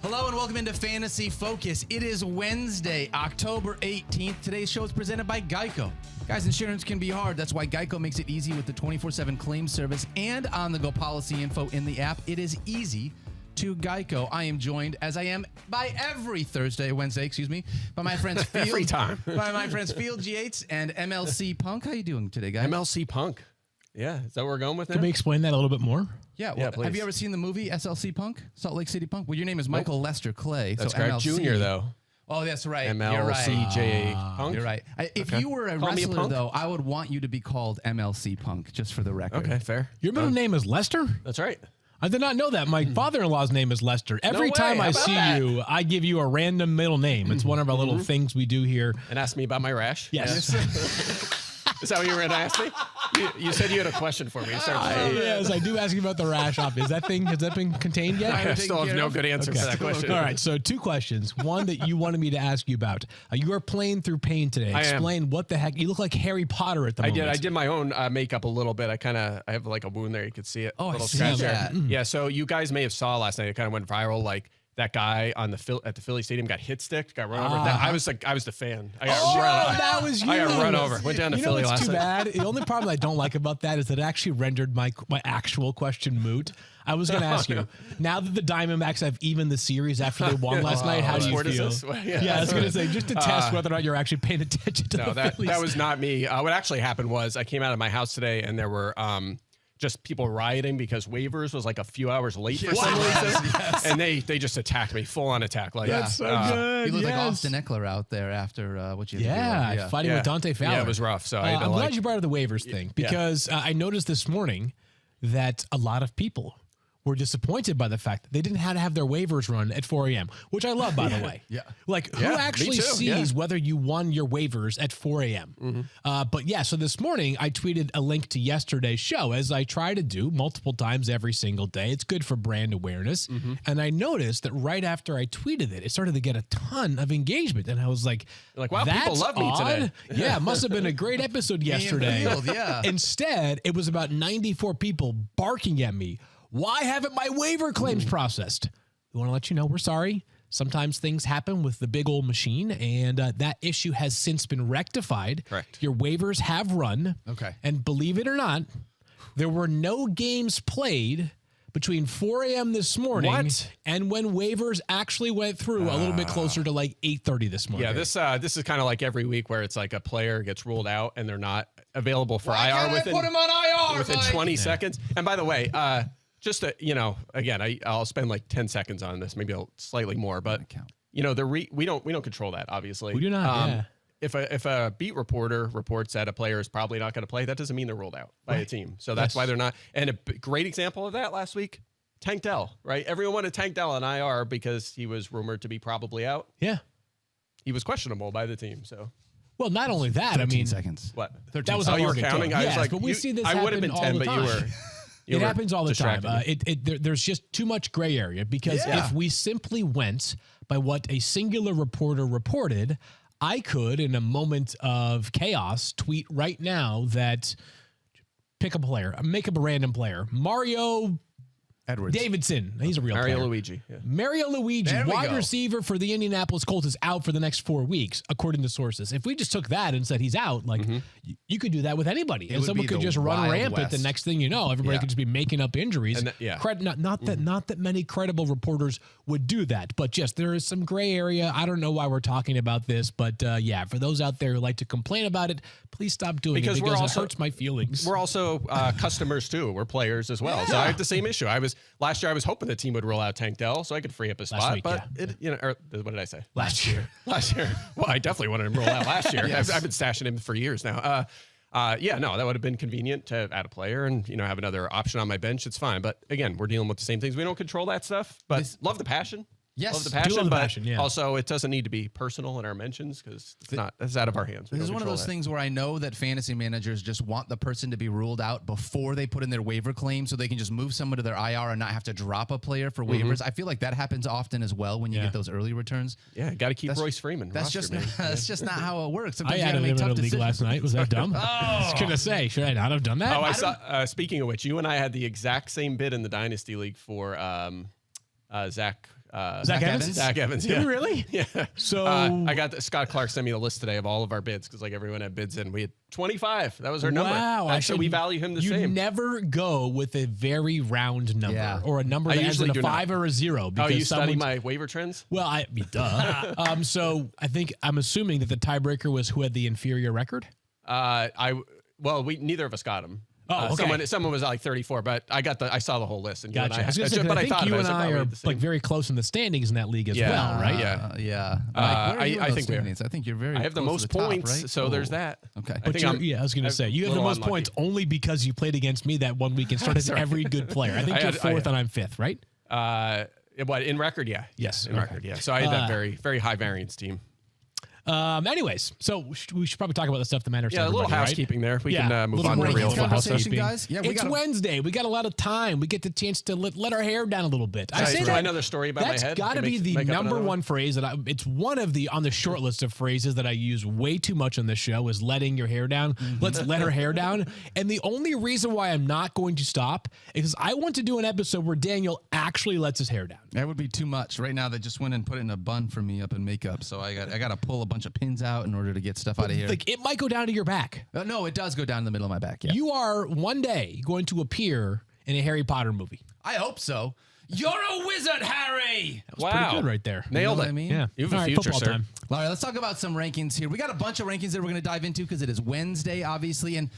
Hello and welcome into Fantasy Focus. It is Wednesday, October 18th. Today's show is presented by Geico. Guys, insurance can be hard. That's why Geico makes it easy with the 24/7 claim service and on-the-go policy info in the app. It is easy to Geico. I am joined, as I am by every Wednesday, by my friends Field. Every time. By my friends Field Yates and MLC Punk. How you doing today, guys? MLC Punk. Yeah, is that what we're going with now? Can we explain that a little bit more? Yeah, well, have you ever seen the movie SLC Punk? Salt Lake City Punk? Well, your name is Michael Lester Clay. That's so correct. MLC. Junior, though. Oh, that's right. MLCJ Punk? You're right. If you were a wrestler, though, I would want you to be called MLC Punk, just for the record. Okay, fair. Your middle name is Lester? That's right. I did not know that. My father-in-law's name is Lester. Every time I see you, I give you a random middle name. It's one of our little things we do here. And ask me about my rash? Yes. Is that what you were going to ask me? You said you had a question for me. Yes, I do ask you about the rash off. Has that been contained yet? I still have no good answer for that question. All right, so two questions. One that you wanted me to ask you about. You are playing through pain today. Explain what the heck. You look like Harry Potter at the moment. I did my own makeup a little bit. I have like a wound there. You could see it. Oh, a little I see scratch that. there. Yeah, so you guys may have saw last night. It kind of went viral. Like that guy at the Philly Stadium got hit sticked, got run over. I was the fan. I got that was you. I got run over. Went down to Philly last night. Too bad. The only problem I don't like about that is that it actually rendered my actual question moot. I was going to ask you, now that the Diamondbacks have even the series after they won last night, how do you feel? Yeah, I was going to say, just to test whether or not you're actually paying attention to the Phillies. That was not me. What actually happened was I came out of my house today and there were just people rioting because waivers was like a few hours late for some reason. Yes. And they just attacked me, full on attack. Like that's so good. You look like Austin Eckler out there after what you did. Fighting with Dante Fowler. Yeah, it was rough. So I'm glad you brought up the waivers thing because I noticed this morning that a lot of people were disappointed by the fact that they didn't have to have their waivers run at 4 a.m., which I love, by the way. Yeah. Like, who actually sees whether you won your waivers at 4 a.m.? But yeah, so this morning I tweeted a link to yesterday's show, as I try to do multiple times every single day. It's good for brand awareness. And I noticed that right after I tweeted it, it started to get a ton of engagement. And I was like, wow, people love me today. Yeah, it must have been a great episode yesterday. Instead, it was about 94 people barking at me. Why haven't my waiver claims processed? We want to let you know we're sorry. Sometimes things happen with the big old machine, and that issue has since been rectified. Correct. Your waivers have run. Okay. And believe it or not, there were no games played between 4 a.m. this morning and when waivers actually went through a little bit closer to like 8:30 this morning. Yeah, this is kind of like every week where it's like a player gets ruled out and they're not available for IR within 20 seconds. And by the way, just to, again, I'll spend like 10 seconds on this, maybe slightly more, but we don't control that, obviously. We do not. If a beat reporter reports that a player is probably not going to play, that doesn't mean they're ruled out by a team. So that's why they're not. And a great example of that last week, Tank Dell, right? Everyone wanted Tank Dell on IR because he was rumored to be probably out. Yeah. He was questionable by the team. So. Well, not only that, 13 seconds. What? 13 that was you were Oregon counting. Yes, I was like, but we see this I would have happen been 10, all the but time. you were. It happens all the time. There's just too much gray area because if we simply went by what a singular reporter reported, I could, in a moment of chaos, tweet right now that pick a player, make up a random player. Mario Edwards. Davidson. He's a real Mario player. Luigi. Yeah. Mario Luigi, wide receiver for the Indianapolis Colts, is out for the next 4 weeks, according to sources. If we just took that and said he's out, like you could do that with anybody. And someone could just run rampant. The next thing you know, everybody could just be making up injuries. And not that many credible reporters would do that. But yes, there is some gray area. I don't know why we're talking about this, but for those out there who like to complain about it, please stop doing it because it hurts my feelings. We're also customers too. We're players as well. So I have the same issue. Last year I was hoping the team would roll out Tank Dell so I could free up a spot. Week, but what did I say? Last year. Last year. Well, I definitely wanted him to roll out last year. I've been stashing him for years now. That would have been convenient to add a player and have another option on my bench. It's fine. But again, we're dealing with the same things. We don't control that stuff. But love the passion. Yes, love the passion, love the but passion, yeah. also it doesn't need to be personal in our mentions because it's out of our hands. This is one of those things where I know that fantasy managers just want the person to be ruled out before they put in their waiver claim so they can just move someone to their IR and not have to drop a player for waivers. I feel like that happens often as well when you get those early returns. Yeah, got to keep Royce Freeman. That's roster, that's just not how it works. Sometimes I you gotta added make him in tough a league decisions. last night. Was that dumb? I was going to say, should I not have done that? Oh, I saw. Speaking of which, you and I had the exact same bid in the Dynasty League for Zach Evans? Zach Evans. Did Yeah. we really? Yeah. So I got Scott Clark sent me the list today of all of our bids because like everyone had bids in. We had 25. That was our number. Wow. So we value him the same. You never go with a very round number or a number that ends in a 5 or a 0. Because you study my waiver trends? Well, duh. So I'm assuming that the tiebreaker was who had the inferior record. Neither of us got him. Oh, okay. Someone was at like 34, but I saw the whole list. And Gotcha. I think you and I are like very close in the standings in that league as well, right? Yeah. I think I think you're very. I have the most points, right? So there's that. Okay. I was going to say you have the most points only because you played against me that one week and started every good player. I think you're 4th and I'm 5th, right? What in record? Yeah. Yes. In record. Yeah. So I had that very, very high variance team. Anyways, so we should probably talk about the stuff that matters. Yeah, a little housekeeping there. We can move on to real conversation, guys. Yeah, it's Wednesday. We got a lot of time. We get the chance to let our hair down a little bit. I say that another story about my head. That's got to be the number one phrase that it's one of the on the short list of phrases that I use way too much on this show is letting your hair down. Let's let our hair down. And the only reason why I'm not going to stop is I want to do an episode where Daniel actually lets his hair down. That would be too much. Right now, they just went and put it in a bun for me up in makeup, so I got to pull a bunch of pins out in order to get stuff out of here. Like it might go down to your back. No, it does go down in the middle of my back. Yeah. You are one day going to appear in a Harry Potter movie. I hope so. You're a wizard, Harry. That was pretty good right there. Nailed it. I mean, Yeah. You have a future, sir. Time. All right, let's talk about some rankings here. We got a bunch of rankings that we're going to dive into because it is Wednesday, obviously. And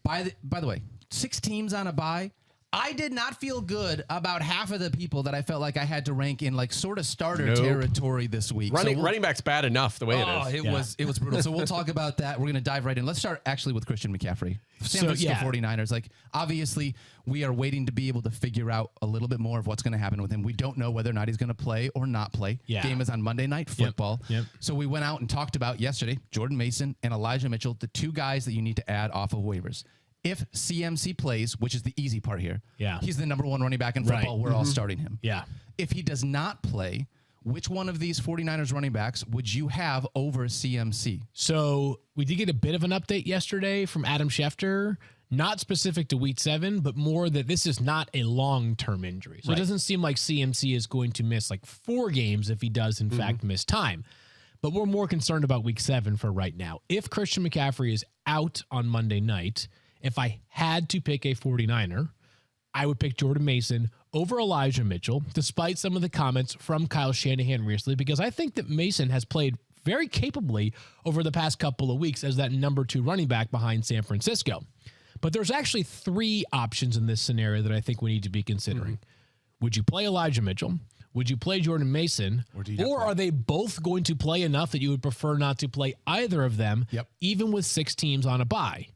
by the way, 6 teams on a bye. I did not feel good about half of the people that I felt like I had to rank in like sort of starter territory this week. Running back's bad enough the way it is. It was brutal. So we'll talk about that. We're going to dive right in. Let's start actually with Christian McCaffrey. San Francisco 49ers. Like obviously we are waiting to be able to figure out a little bit more of what's going to happen with him. We don't know whether or not he's going to play or not play. Yeah. Game is on Monday Night Football. Yep. So we went out and talked about yesterday, Jordan Mason and Elijah Mitchell, the 2 guys that you need to add off of waivers. If CMC plays, which is the easy part here, he's the number 1 running back in football. We're all starting him. Yeah. If he does not play, which one of these 49ers running backs would you have over CMC? So we did get a bit of an update yesterday from Adam Schefter, not specific to week 7, but more that this is not a long-term injury. So it doesn't seem like CMC is going to miss like 4 games if he does, in fact, miss time. But we're more concerned about week 7 for right now. If Christian McCaffrey is out on Monday night, if I had to pick a 49er, I would pick Jordan Mason over Elijah Mitchell, despite some of the comments from Kyle Shanahan recently, because I think that Mason has played very capably over the past couple of weeks as that number 2 running back behind San Francisco. But there's actually 3 options in this scenario that I think we need to be considering. Would you play Elijah Mitchell? Would you play Jordan Mason? Or are they both going to play enough that you would prefer not to play either of them, even with 6 teams on a bye?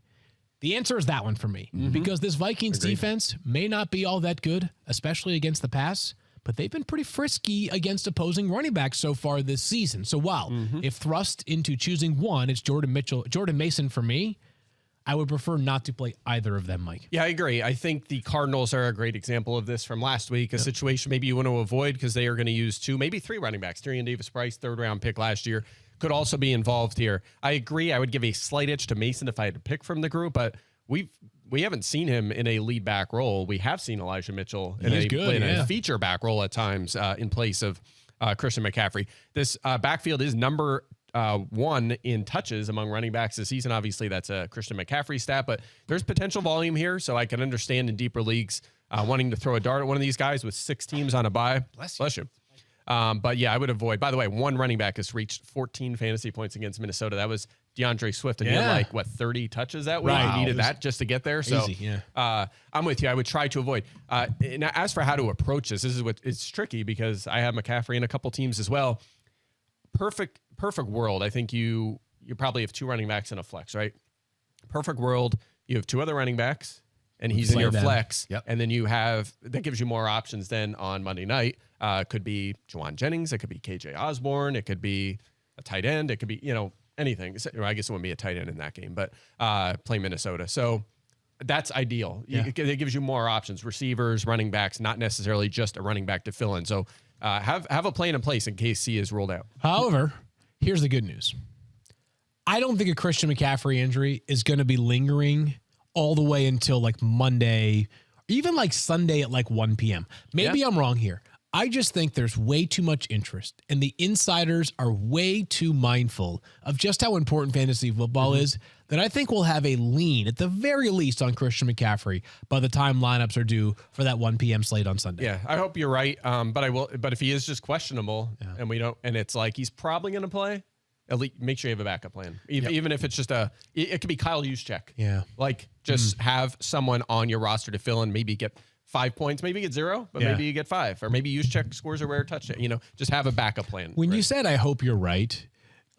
The answer is that one for me, because this Vikings defense may not be all that good, especially against the pass, but they've been pretty frisky against opposing running backs so far this season. So while if thrust into choosing one, it's Jordan Mason for me, I would prefer not to play either of them, Mike. Yeah, I agree. I think the Cardinals are a great example of this from last week, a situation maybe you want to avoid because they are going to use 2, maybe 3 running backs. Tyrion Davis-Price, 3rd-round pick last year, could also be involved here. I agree. I would give a slight edge to Mason if I had to pick from the group, but we haven't seen him in a lead back role. We have seen Elijah Mitchell in a feature back role at times in place of Christian McCaffrey. This backfield is number 1 in touches among running backs this season. Obviously, that's a Christian McCaffrey stat, but there's potential volume here, so I can understand in deeper leagues wanting to throw a dart at one of these guys with 6 teams on a bye. Bless you. But yeah, I would avoid. By the way, 1 running back has reached 14 fantasy points against Minnesota. That was DeAndre Swift, and he had 30 touches that week. He needed that just to get there. So I'm with you. I would try to avoid. Now, as for how to approach this is what it's tricky because I have McCaffrey in a couple teams as well. Perfect world. I think you probably have 2 running backs and a flex, right? Perfect world. You have 2 other running backs. and he's in your them. flex, Yep. and then that gives you more options then on Monday night. Could be Juwan Jennings, it could be KJ Osborne, it could be a tight end, it could be anything. I guess it wouldn't be a tight end in that game, but play Minnesota. So that's ideal. Yeah. It gives you more options, receivers, running backs, not necessarily just a running back to fill in. So have a plan in place in case C is ruled out. However, here's the good news. I don't think a Christian McCaffrey injury is going to be lingering all the way until like Monday, even like Sunday at like 1 p.m. Maybe I'm wrong here. I just think there's way too much interest, and the insiders are way too mindful of just how important fantasy football is, that I think we'll have a lean, at the very least, on Christian McCaffrey by the time lineups are due for that 1 p.m. slate on Sunday. Yeah, I hope you're right. But if he is just questionable, and it's like he's probably going to play, at least make sure you have a backup plan. Even if it's just it could be Kyle Juszczyk. Yeah. Like just have someone on your roster to fill in, maybe get 5 points, maybe get 0, but maybe you get 5, or maybe Juszczyk scores a rare touchdown. Just have a backup plan. When you said, I hope you're right,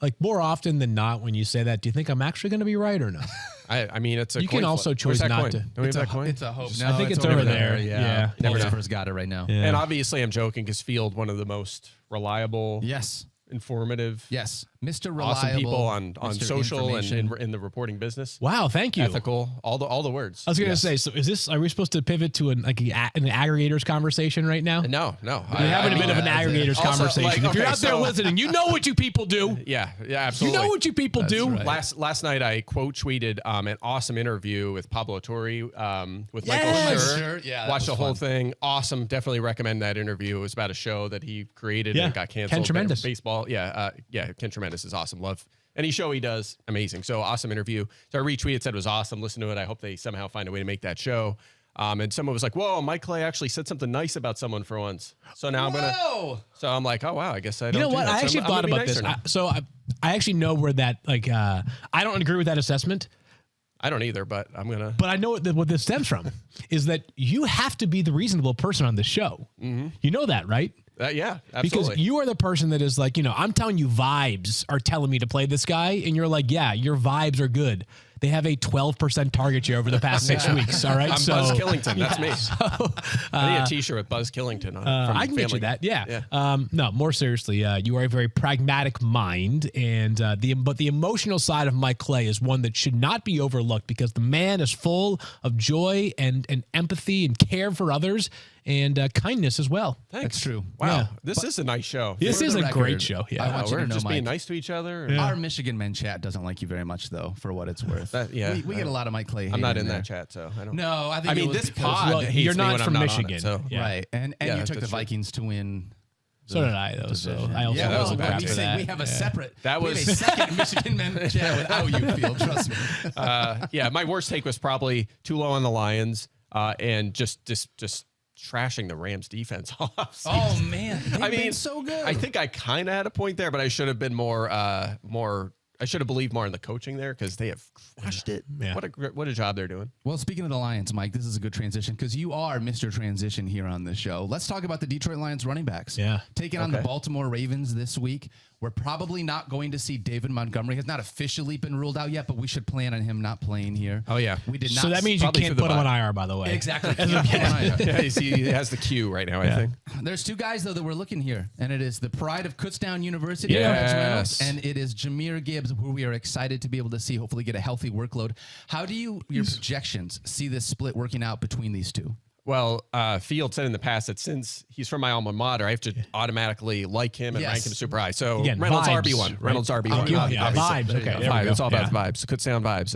like more often than not, when you say that, do you think I'm actually going to be right or not? I mean, it's a you coin can also flip. choose Where's that not coin? to. Do we have that coin? It's a hope. I think it's over there. Yeah. Never know. Christopher's got it right now. Yeah. And obviously, I'm joking because Field, one of the most reliable, Yes. informative, Yes. Mr. Reliable. awesome people on Mr. social and Information. in the reporting business. Wow, thank you. Ethical, all the words. I was going to Yes. say, so are we supposed to pivot to an aggregators conversation right now? No. We're having a bit of an aggregators Also, conversation. If you're out there listening, you know what you people do. Yeah, absolutely. You know what you people do. right. Last night I quote tweeted an awesome interview with Pablo Torre with Yes. Michael Schur. Sure. Yeah, that Watched was the whole fun. thing. Awesome. Definitely recommend that interview. It was about a show that he created Yeah. and got canceled. Ken Tremendous. Baseball. Yeah. Ken Tremendous is awesome. Love any show he does. Amazing. So awesome interview. So I retweeted, said it was awesome. Listen to it. I hope they somehow find a way to make that show. And someone was like, "Whoa, Mike Clay actually said something nice about someone for once." So now So I'm like, "Oh wow, I guess I don't." You know do what? that. I So actually I'm thought gonna be about this. nicer now. I actually know where that, I don't agree with that assessment, I don't either, but I'm gonna. but I know what this stems from is that you have to be the reasonable person on the show. Mm-hmm. You know that, right? Yeah, absolutely. Because you are the person that is like, I'm telling you vibes are telling me to play this guy. And you're like, yeah, your vibes are good. They have a 12% target share over the past 6 weeks. All right. I'm so, Buzz Killington. That's me. So, I need a T-shirt with Buzz Killington on it. From I can get you Family that. Guy. Yeah. No, more seriously, you are a very pragmatic mind, and the emotional side of Mike Clay is one that should not be overlooked because the man is full of joy and empathy and care for others and kindness as well. Thanks. That's true. Wow, Yeah. this is a nice show. This For is the a record, great show. Yeah. I want you We're to know, just Mike, being nice to each other. Yeah. our Michigan men chat doesn't like you very much, though, for what it's worth. Yeah, we get a lot of Mike Clay hate. I'm not in there. that chat, so I don't. No, I think I it mean was this because- pod Well, hates you're me not when from I'm Michigan. Not on it, so. Yeah. Right, and Yeah, you took the that's true. Vikings to win. So did I, though. So division. I also Yeah, that was a bad we, for say we have a separate. That we have was- a second Michigan men chat without you, Field. Trust me. Yeah, my worst take was probably too low on the Lions and just trashing the Rams defense off. Oh man, I mean, been so good. I think I kind of had a point there, but I should have been more. I should have believed more in the coaching there because they have crushed it. Yeah. What a job they're doing. Well, speaking of the Lions, Mike, this is a good transition because you are Mr. Transition here on this show. Let's talk about the Detroit Lions running backs. Yeah. Taking on the Baltimore Ravens this week. We're probably not going to see David Montgomery. Has not officially been ruled out yet, but we should plan on him not playing here. Oh, yeah. We did not. So that means you probably can't through the put him bye. on IR, by the way. Exactly. Yeah, he has the Q right now, I think. There's two guys, though, that we're looking here, and it is the pride of Kutztown University, Yes. Alex Reynolds, and it is Jahmyr Gibbs, who we are excited to be able to see, hopefully get a healthy workload. How do your projections see this split working out between these two? Well, Field said in the past that since he's from my alma mater, I have to automatically like him and rank him super high. So Again, Reynolds vibes, RB1. right? Reynolds RB1. Yeah, vibes. Okay, there we Vibes. go. It's all about Yeah. vibes. Could sound vibes.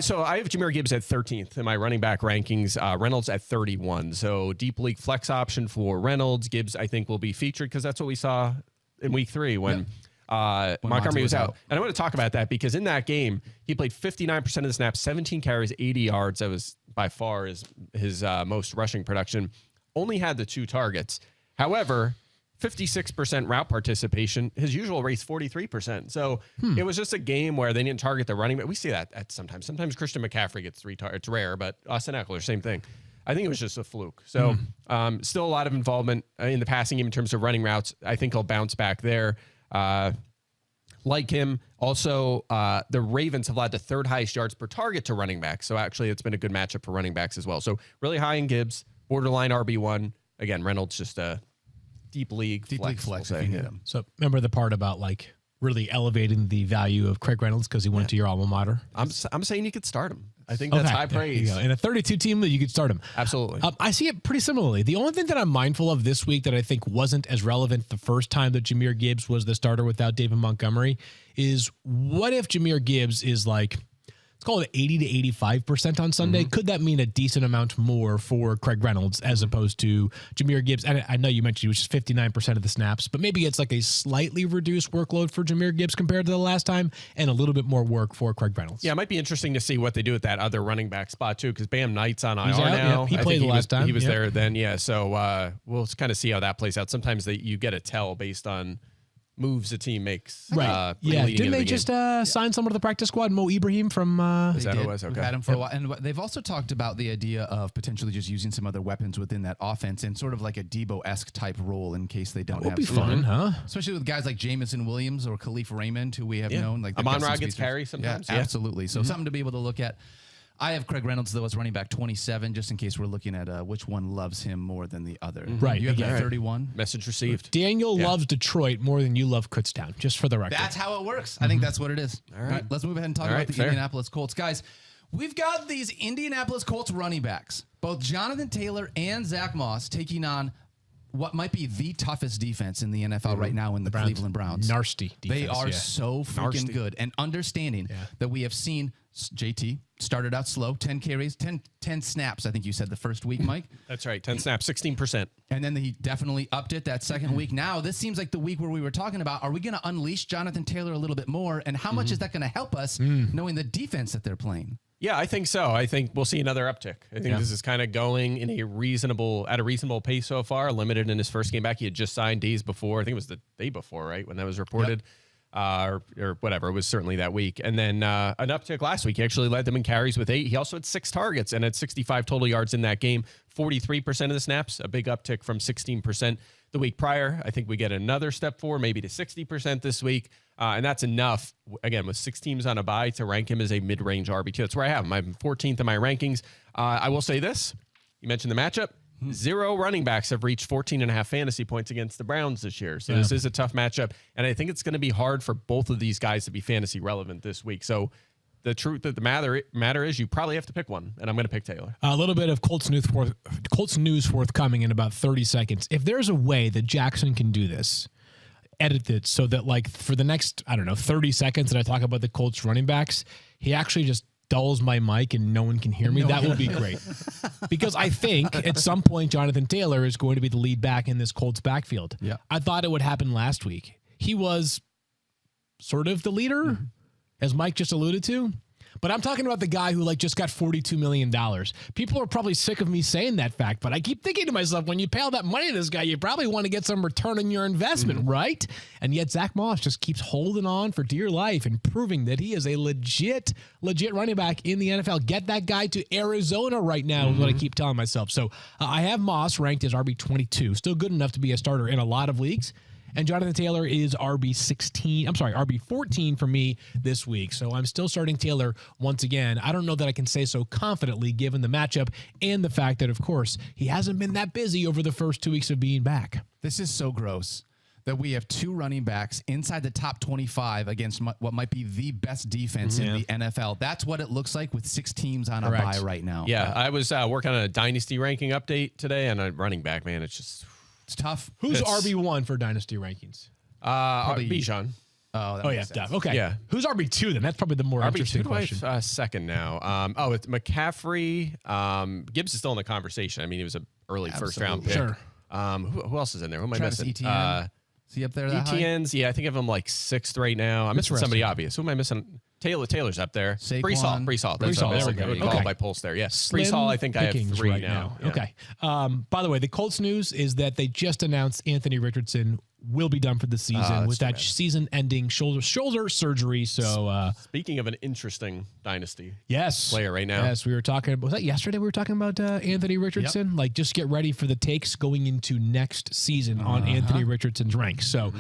So I have Jahmyr Gibbs at 13th in my running back rankings. Reynolds at 31. So deep league flex option for Reynolds. Gibbs, I think, will be featured because that's what we saw in week 3 when Montgomery was out. And I want to talk about that because in that game, he played 59% of the snaps, 17 carries, 80 yards. That was by far his most rushing production. Only had the 2 targets. However, 56% route participation. His usual rate's 43%. So it was just a game where they didn't target the running back. We see that sometimes. Sometimes Christian McCaffrey gets 3 targets. It's rare, but Austin Eckler, same thing. I think it was just a fluke. So still a lot of involvement in the passing game in terms of running routes. I think he'll bounce back there. like him. Also, the Ravens have allowed the third highest yards per target to running backs. So actually, it's been a good matchup for running backs as well. So really high in Gibbs, borderline RB1. Again, Reynolds just a deep league flex if you need him. So remember the part about like really elevating the value of Craig Reynolds because he went to your alma mater? I'm saying you could start him. I think that's high praise. In a 32 team, you could start him. Absolutely. I see it pretty similarly. The only thing that I'm mindful of this week that I think wasn't as relevant the first time that Jahmyr Gibbs was the starter without David Montgomery is what if Jahmyr Gibbs is like, let's call it 80 to 85% on Sunday. Could that mean a decent amount more for Craig Reynolds as opposed to Jahmyr Gibbs? And I know you mentioned he was just 59% of the snaps, but maybe it's like a slightly reduced workload for Jahmyr Gibbs compared to the last time and a little bit more work for Craig Reynolds. Yeah, it might be interesting to see what they do with that other running back spot too, because Bam Knight's on IR now. Yep. He played the last time. He was there then, yeah. So we'll kind of see how that plays out. Sometimes you get a tell based on moves a team makes. Right. Didn't they just sign someone to the practice squad? Mo Ibrahim from... Is that who it was? Okay. We've had him for a while. And they've also talked about the idea of potentially just using some other weapons within that offense in sort of like a Debo-esque type role in case they don't have... That would be fun, huh? Especially with guys like Jamison Williams or Khalif Raymond, who we have known. Like Amon-Ra gets carry sometimes. Yeah, absolutely. So something to be able to look at. I have Craig Reynolds, though, as running back 27, just in case we're looking at which one loves him more than the other. Right. You have that 31. Message received. Daniel loves Detroit more than you love Kutztown, just for the record. That's how it works. I think that's what it is. All right. Let's move ahead and talk about the Indianapolis Colts. Guys, we've got these Indianapolis Colts running backs, both Jonathan Taylor and Zach Moss, taking on what might be the toughest defense in the NFL right now in the Cleveland Browns. Nasty defense. They are so freaking good. And understanding that we have seen JT started out slow, 10 carries, 10 snaps, I think you said the first week, Mike. That's right, 10 snaps, 16%. And then he definitely upped it that second week. Now, this seems like the week where we were talking about, are we going to unleash Jonathan Taylor a little bit more? And how much is that going to help us knowing the defense that they're playing? Yeah, I think so. I think we'll see another uptick. I think this is kind of going in at a reasonable pace so far. Limited in his first game back. He had just signed days before. I think it was the day before, right, when that was reported. Or whatever. It was certainly that week. And then an uptick last week. He actually led them in carries with 8. He also had 6 targets and had 65 total yards in that game. 43% of the snaps, a big uptick from 16% the week prior. I think we get another step forward, maybe to 60% this week. And that's enough, again, with 6 teams on a bye to rank him as a mid-range RB2. That's where I have him. I'm 14th in my rankings. I will say this. You mentioned the matchup. 0 running backs have reached 14.5 fantasy points against the Browns this year. So this is a tough matchup. And I think it's going to be hard for both of these guys to be fantasy relevant this week. So the truth of the matter is you probably have to pick one. And I'm going to pick Taylor. A little bit of Colts news forthcoming in about 30 seconds. If there's a way that Jackson can do this, edit it so that like for the next, 30 seconds that I talk about the Colts running backs, he actually just dulls my mic and no one can hear me, that would be great. Because I think at some point Jonathan Taylor is going to be the lead back in this Colts backfield. Yeah. I thought it would happen last week. He was sort of the leader, as Mike just alluded to. But I'm talking about the guy who like just got $42 million. People are probably sick of me saying that fact, but I keep thinking to myself, when you pay all that money to this guy, you probably want to get some return on your investment, right? And yet Zach Moss just keeps holding on for dear life and proving that he is a legit running back in the NFL. Get that guy to Arizona right now is what I keep telling myself. So I have Moss ranked as RB22, still good enough to be a starter in a lot of leagues. And Jonathan Taylor is RB14 for me this week. So I'm still starting Taylor once again. I don't know that I can say so confidently given the matchup and the fact that, of course, he hasn't been that busy over the first 2 weeks of being back. This is so gross that we have 2 running backs inside the top 25 against what might be the best defense in the NFL. That's what it looks like with 6 teams on a bye right now. Yeah, I was working on a dynasty ranking update today on a running back, man. It's tough. Who's RB1 for dynasty rankings? Probably Bijan. Oh yeah, okay. Yeah. Who's RB2 then? That's probably the more interesting question. Second now. It's McCaffrey. Gibbs is still in the conversation. I mean, he was an early first round pick. Sure. Who else is in there? Who am I Travis missing? Etienne. Is he up there? Etienne's, I think of him like 6th right now. I'm missing somebody obvious. Who am I missing? Taylor's up there. Brees Hall. That's what I'm missing. Call by pulse there. Yeah. Brees Hall, I think I have 3 right now. Yeah. Okay. By the way, the Colts news is that they just announced Anthony Richardson will be done for the season with that season-ending shoulder surgery. So, speaking of an interesting dynasty, player right now. Yes, we were talking. Was that yesterday? We were talking about Anthony Richardson. Yep. Like, just get ready for the takes going into next season on Anthony Richardson's ranks. So,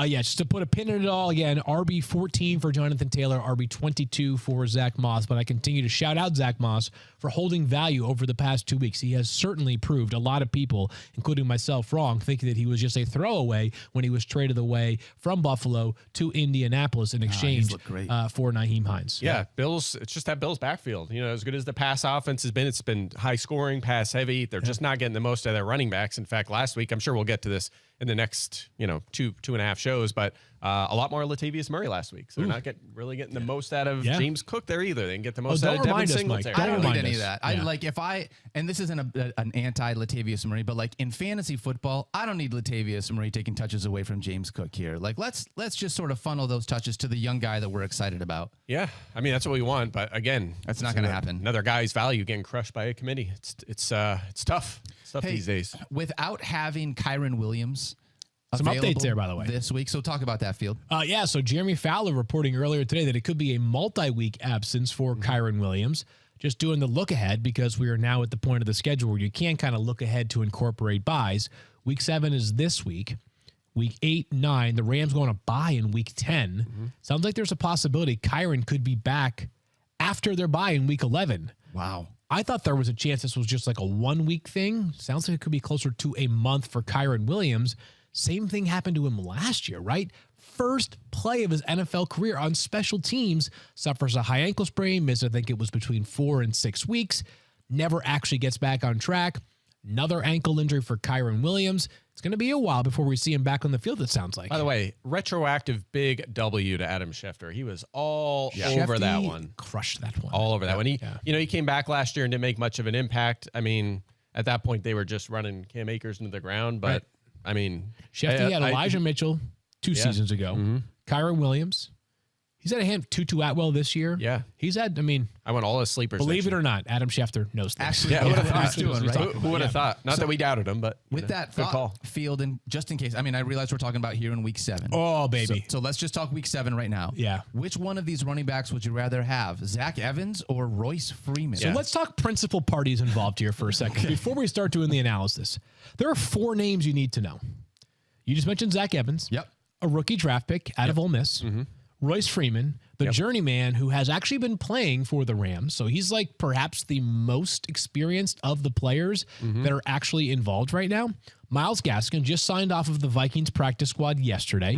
just to put a pin in it all again, RB 14 for Jonathan Taylor, RB 22 for Zach Moss. But I continue to shout out Zach Moss for holding value over the past 2 weeks. He has certainly proved a lot of people, including myself, wrong, thinking that he was just a throwaway when he was traded away from Buffalo to Indianapolis in exchange for Nyheim Hines. Yeah, Bills. It's just that Bills backfield. You know, as good as the pass offense has been, it's been high scoring, pass heavy. They're just not getting the most out of their running backs. In fact, last week, I'm sure we'll get to this in the next, two and a half shows, but a lot more Latavius Murray last week. So they're not really getting the most out of James Cook there either. They can get the most out of Devin Singletary. I don't need any of that. And this isn't an anti-Latavius Murray, but like in fantasy football, I don't need Latavius Murray taking touches away from James Cook here. Like let's just sort of funnel those touches to the young guy that we're excited about. Yeah, I mean that's what we want, but again, that's not going to happen. Another guy's value getting crushed by a committee. It's tough. It's tough these days. Without having Kyren Williams. Some updates there, by the way. This week. So talk about that, Field. So Jeremy Fowler reporting earlier today that it could be a multi-week absence for Kyren Williams. Just doing the look ahead because we are now at the point of the schedule where you can kind of look ahead to incorporate buys. Week 7 is this week. Week 8, 9, the Rams going to bye in week 10. Sounds like there's a possibility Kyren could be back after their bye in week 11. Wow. I thought there was a chance this was just like a 1 week thing. Sounds like it could be closer to a month for Kyren Williams. Same thing happened to him last year, right? First play of his NFL career on special teams, suffers a high ankle sprain, missed, I think it was between 4 and 6 weeks, never actually gets back on track. Another ankle injury for Kyren Williams. It's going to be a while before we see him back on the field, it sounds like. By the way, retroactive big W to Adam Schefter. He was all over that one. Crushed that one. All over that one. He came back last year and didn't make much of an impact. I mean, at that point, they were just running Cam Akers into the ground, but... I mean, Schefter had Elijah Mitchell 2 seasons ago. Kyren Williams. He's had a hand. Tutu Atwell this year. Yeah. He's had, I want all his sleepers. Believe it or not, Adam Schefter knows this. Actually, Who would have thought? Not that we doubted him, but with that thought, call. Field, and just in case, I mean, I realize we're talking about here in week 7. Oh, baby. So let's just talk week 7 right now. Yeah. Which one of these running backs would you rather have, Zach Evans or Royce Freeman? So let's talk principal parties involved here for a second. Before we start doing the analysis, there are 4 names you need to know. You just mentioned Zach Evans. Yep. A rookie draft pick out of Ole Miss. Royce Freeman, the journeyman who has actually been playing for the Rams. So he's like perhaps the most experienced of the players that are actually involved right now. Myles Gaskin just signed off of the Vikings practice squad yesterday.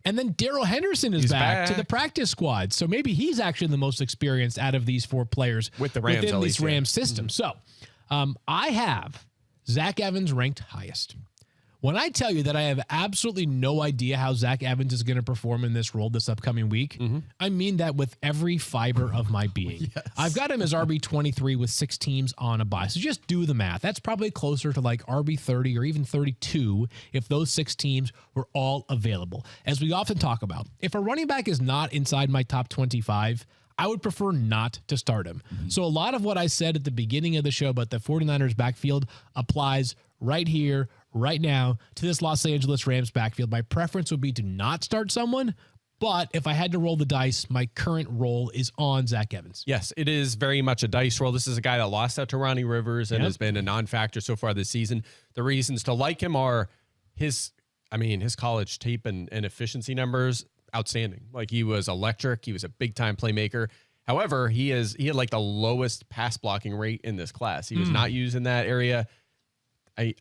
And then Darrell Henderson is back to the practice squad. So maybe he's actually the most experienced out of these 4 players with the Rams, within this Rams system. So I have Zach Evans ranked highest. When I tell you that I have absolutely no idea how Zach Evans is going to perform in this role this upcoming week, I mean that with every fiber of my being. I've got him as RB 23 with 6 teams on a bye. So just do the math. That's probably closer to like RB 30 or even 32 if those 6 teams were all available. As we often talk about, if a running back is not inside my top 25, I would prefer not to start him. So a lot of what I said at the beginning of the show about the 49ers backfield applies right here, right now, to this Los Angeles Rams backfield. My preference would be to not start someone, but if I had to roll the dice, my current roll is on Zach Evans. Yes, it is very much a dice roll. This is a guy that lost out to Ronnie Rivers and has been a non-factor so far this season. The reasons to like him are his college tape and efficiency numbers, outstanding. Like he was electric. He was a big-time playmaker. However, he had like the lowest pass blocking rate in this class. He was not used in that area.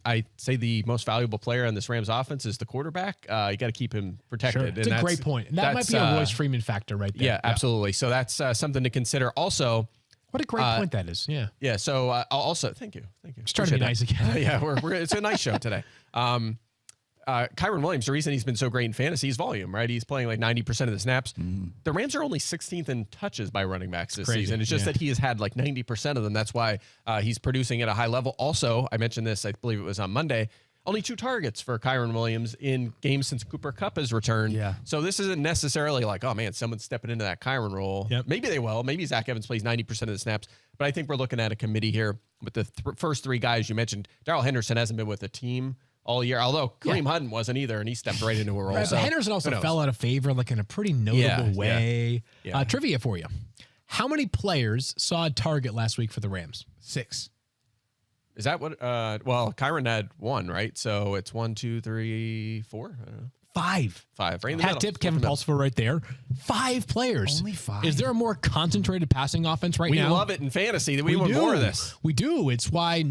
I say the most valuable player on this Rams offense is the quarterback. You got to keep him protected. Sure. It's a great point. And that might be a Royce Freeman factor right there. Yeah, absolutely. So that's something to consider. Also, what a great point that is. Yeah. Yeah. So also, thank you. Just trying to be nice again. Yeah, it's a nice show today. Kyren Williams, the reason he's been so great in fantasy is volume, right? He's playing like 90% of the snaps. The Rams are only 16th in touches by running backs this season. It's just that he has had like 90% of them. That's why he's producing at a high level. Also, I mentioned this, I believe it was on Monday, only 2 targets for Kyren Williams in games since Cooper Kupp has returned. Yeah. So this isn't necessarily like, oh man, someone's stepping into that Kyren role. Yep. Maybe they will. Maybe Zach Evans plays 90% of the snaps. But I think we're looking at a committee here with the first 3 guys you mentioned. Darrell Henderson hasn't been with the team all year. Although Kareem Hunt wasn't either, and he stepped right into a role. Right, so but Henderson also fell out of favor, like in a pretty notable way. Yeah. Trivia for you: how many players saw a target last week for the Rams? 6. Is that what? Well, Kyron had 1, right? So it's 1, 2, 3, 4. I don't know. 5. Right in the Hat middle. tip, Kevin Pulsifer right there. 5 players. Only 5. Is there a more concentrated passing offense right now? We love it in fantasy. We want more of this. We do. It's why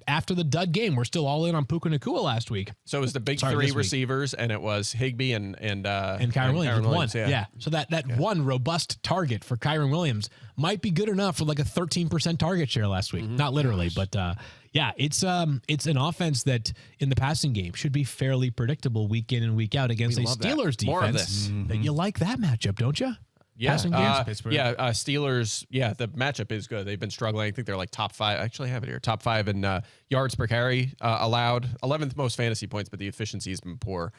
after the dud game, we're still all in on Puka Nacua last week. So it was the big 3 receivers, and it was Higbee and Kyron Williams with 1. Yeah. So that one robust target for Kyron Williams might be good enough for like a 13% target share last week. Not literally, but it's an offense that in the passing game should be fairly predictable week in and week out against a Steelers defense. More of this. You like that matchup, don't you? Yeah, Passing games? Steelers. Yeah, the matchup is good. They've been struggling. I think they're like top 5. I actually have it here. Top 5 in yards per carry allowed. 11th most fantasy points, but the efficiency has been poor.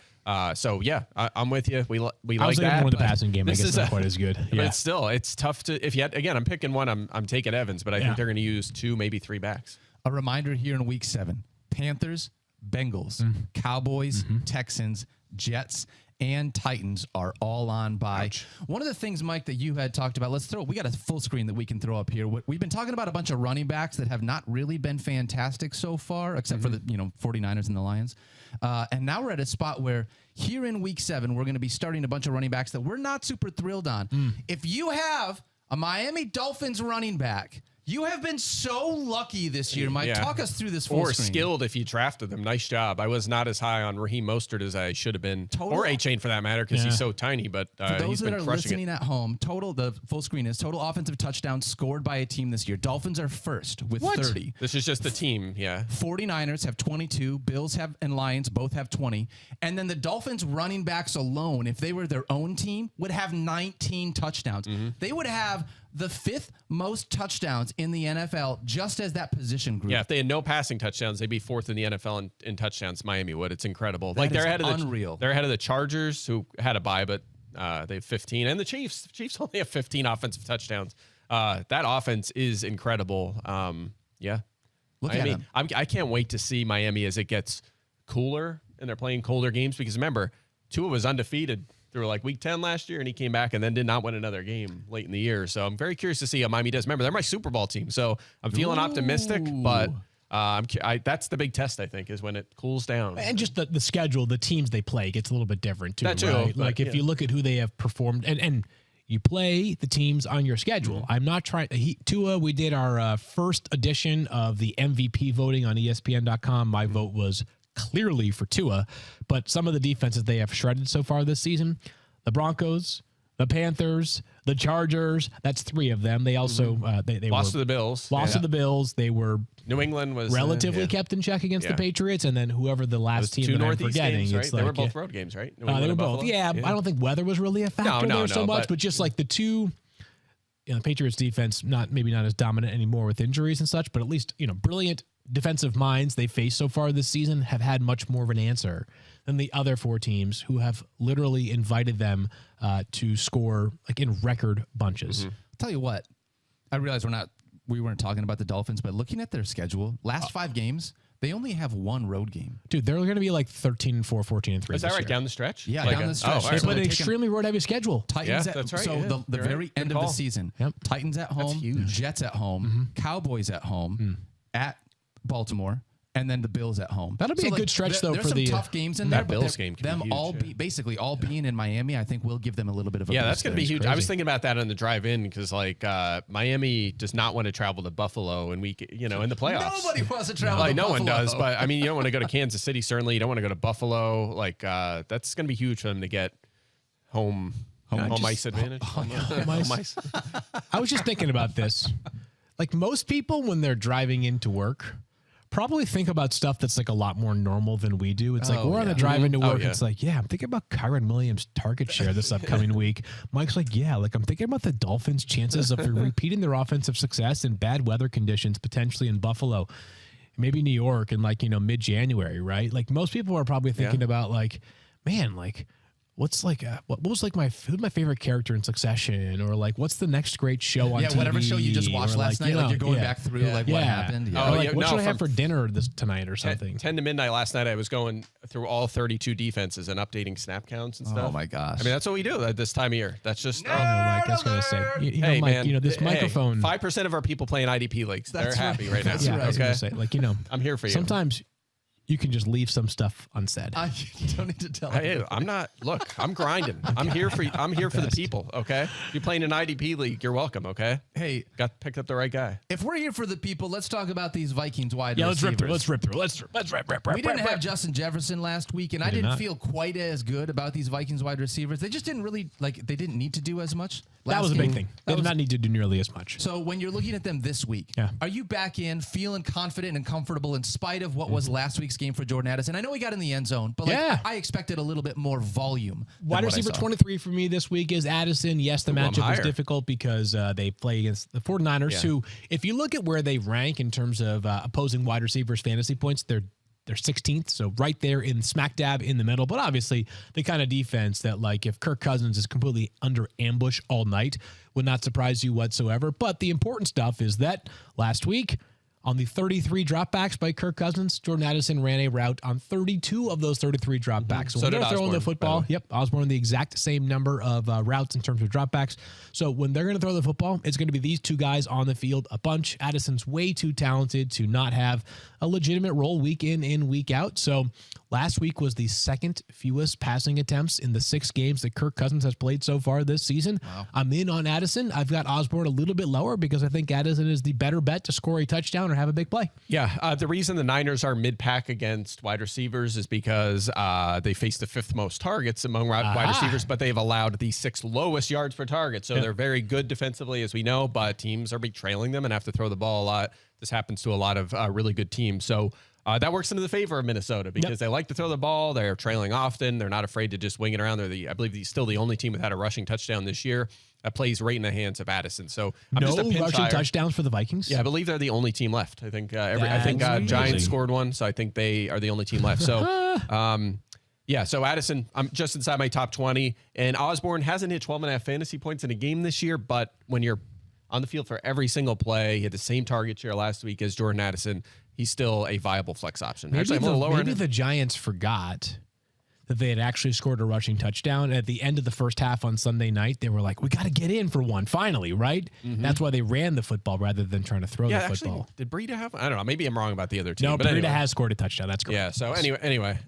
So yeah, I'm with you. We like that. I was thinking more the passing game. I guess not quite as good. But it's still tough to. If you had, again, I'm picking one. I'm taking Evans, but I think they're going to use 2, maybe 3 backs. A reminder here in week 7, Panthers, Bengals, Cowboys, Texans, Jets, and Titans are all on bye. Ouch. One of the things, Mike, that you had talked about, we got a full screen that we can throw up here. We've been talking about a bunch of running backs that have not really been fantastic so far, except for the 49ers and the Lions. And now we're at a spot where here in week 7, we're going to be starting a bunch of running backs that we're not super thrilled on. If you have a Miami Dolphins running back, you have been so lucky this year, Mike. Talk us through this full screen. Or skilled if you drafted them. Nice job. I was not as high on Raheem Mostert as I should have been. Or A-Chain for that matter, because he's so tiny. But for those he's that been are crushing listening at home, the full screen is total offensive touchdowns scored by a team this year. Dolphins are first with 30. This is just the team, 49ers have 22. Bills and Lions both have 20. And then the Dolphins running backs alone, if they were their own team, would have 19 touchdowns. They would have the 5th most touchdowns in the NFL just as that position group. Yeah, if they had no passing touchdowns, they'd be 4th in the NFL in touchdowns. Miami would. It's incredible. That they're is ahead of unreal. They're ahead of the Chargers, who had a bye, but they have 15, and the Chiefs. The Chiefs only have 15 offensive touchdowns. That offense is incredible. Look at them. I can't wait to see Miami as it gets cooler and they're playing colder games, because remember, Tua was undefeated through like week 10 last year, and he came back and then did not win another game late in the year. So I'm very curious to see how Miami does. Remember, they're my Super Bowl team, so I'm feeling optimistic, but that's the big test, I think, is when it cools down. And just the schedule, the teams they play gets a little bit different too. That too, right? but, Like if you look at who they have performed, and you play the teams on your schedule. I'm not trying. Tua, we did our first edition of the MVP voting on ESPN.com. My vote was clearly for Tua, but some of the defenses they have shredded so far this season, the Broncos, the Panthers, the Chargers, that's 3 of them. They also they lost to the Bills. To the Bills. They were New England was relatively kept in check against the Patriots, and then whoever the last team 2 that I'm Northeast forgetting, games, right? it's They like, were both road games, right? They were both. Yeah, I don't think weather was really a factor there so much, but just like the 2, the Patriots defense, maybe not as dominant anymore with injuries and such, but at least brilliant defensive minds they faced so far this season have had much more of an answer than the other 4 teams who have literally invited them to score like in record bunches. I'll tell you what, I realize we weren't talking about the Dolphins, but looking at their schedule, last 5 games, they only have 1 road game. Dude, they're going to be like 13-4, 14-3. Is that right? Down the stretch? Yeah, down the stretch. They play an extremely road-heavy schedule. Titans that's right. So the very end of the season, Titans at home, Jets at home, Cowboys at home, at Baltimore, and then the Bills at home. That'll be a good stretch, though, there's for some tough games in there. That Bills game can be huge, all basically all being in Miami, I think will give them a little bit of a boost. That's going to be huge. Crazy. I was thinking about that on the drive-in, because Miami does not want to travel to Buffalo in the playoffs. Nobody wants to travel to no Buffalo. one does, but I mean, you don't want to go to Kansas City, certainly. You don't want to go to Buffalo. That's going to be huge for them to get home ice advantage. Home ice. I was just thinking about this. Like most people, when they're driving into work, probably think about stuff that's like a lot more normal than we do. It's like we're on a drive into work. It's like, I'm thinking about Kyron Williams' target share this upcoming week. Mike's like, I'm thinking about the Dolphins' chances of repeating their offensive success in bad weather conditions, potentially in Buffalo, maybe New York in mid-January, right? Like most people are probably thinking about what's like what was like who's my favorite character in Succession, or like what's the next great show on TV? Whatever show you just watched last night, like you're going back through like what happened. Yeah. Or like, what should I have for dinner tonight or something? 10 to midnight last night, I was going through all 32 defenses and updating snap counts and stuff. Oh my gosh! I mean, that's what we do at this time of year. That's just. Mike, I was gonna say, hey Mike, man, this microphone. 5% of our people playing IDP leagues. They're happy right now. I was gonna say, I'm here for you. Sometimes you can just leave some stuff unsaid. I don't need to tell you. Hey, I'm not. Look, I'm grinding. I'm here for you. I'm here for the people. Okay. If you're playing an IDP league, you're welcome. Okay. Hey, picked up the right guy. If we're here for the people, let's talk about these Vikings wide receivers. Let's rip through. Let's rip. We didn't have Justin Jefferson last week, and I didn't feel quite as good about these Vikings wide receivers. They just didn't really they didn't need to do as much. That was a big thing. They did not need to do nearly as much. So when you're looking at them this week, are you back in feeling confident and comfortable in spite of what was last week's game for Jordan Addison? I know he got in the end zone, but I expected a little bit more volume. Wide receiver 23 for me this week is Addison. Yes, the matchup was difficult because they play against the 49ers, who, if you look at where they rank in terms of opposing wide receivers fantasy points, they're 16th, so right there in smack dab in the middle. But obviously, the kind of defense that, like, if Kirk Cousins is completely under ambush all night, would not surprise you whatsoever. But the important stuff is that last week, on the 33 dropbacks by Kirk Cousins, Jordan Addison ran a route on 32 of those 33 dropbacks. So when they're throwing the football, Osborne the exact same number of routes in terms of dropbacks. So when they're going to throw the football, it's going to be these two guys on the field a bunch. Addison's way too talented to not have a legitimate role week in and week out. So last week was the second fewest passing attempts in the 6 games that Kirk Cousins has played so far this season. Wow. I'm in on Addison. I've got Osborne a little bit lower because I think Addison is the better bet to score a touchdown or have a big play. Yeah, the reason the Niners are mid-pack against wide receivers is because they face the 5th most targets among wide receivers, but they've allowed the 6th lowest yards per target. So they're very good defensively, as we know, but teams are trailing them and have to throw the ball a lot. This happens to a lot of really good teams. So that works into the favor of Minnesota because they like to throw the ball. They're trailing often. They're not afraid to just wing it around. I believe he's still the only team without a rushing touchdown this year. That plays right in the hands of Addison. So I'm just a pinch rushing higher. Touchdowns for the Vikings? Yeah, I believe they're the only team left. I think Giants scored one, so I think they are the only team left. So so Addison, I'm just inside my top 20, and Osborne hasn't hit 12.5 fantasy points in a game this year, but when you're on the field for every single play, he had the same target share last week as Jordan Addison, he's still a viable flex option. Maybe the Giants forgot that they had actually scored a rushing touchdown. At the end of the first half on Sunday night, they were like, we got to get in for one finally, right? Mm-hmm. That's why they ran the football rather than trying to throw the football. Did Breida have? I don't know. Maybe I'm wrong about the other team. No, but Breida has scored a touchdown. That's correct. Yeah, so anyway,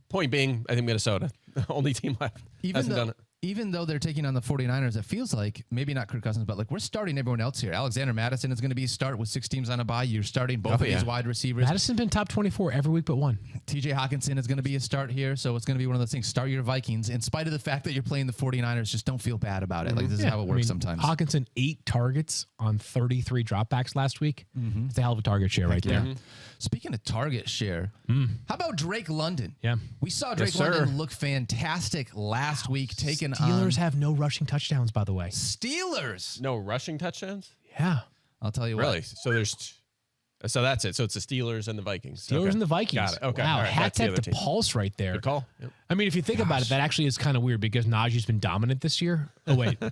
point being, I think Minnesota, the only team left, hasn't done it. Even though they're taking on the 49ers, it feels like, maybe not Kirk Cousins, but like we're starting everyone else here. Alexander Mattison is going to be start with 6 teams on a bye. You're starting both of these wide receivers. Madison's been top 24 every week but one. TJ Hawkinson is going to be a start here, so it's going to be one of those things. Start your Vikings. In spite of the fact that you're playing the 49ers, just don't feel bad about it. Like this is how it works sometimes. Hawkinson, 8 targets on 33 dropbacks last week. Mm-hmm. It's a hell of a target share right there. Mm-hmm. Speaking of target share, how about Drake London? Yeah. We saw Drake London look fantastic last week. Steelers have no rushing touchdowns, by the way. Steelers? No rushing touchdowns? Yeah. I'll tell you what. Really? So that's it. So it's the Steelers and the Vikings. Steelers and the Vikings. Got it. Okay. Wow. Right. Hat tip to pulse right there. Good call. Yep. I mean, if you think about it, that actually is kind of weird because Najee's been dominant this year. Oh, wait.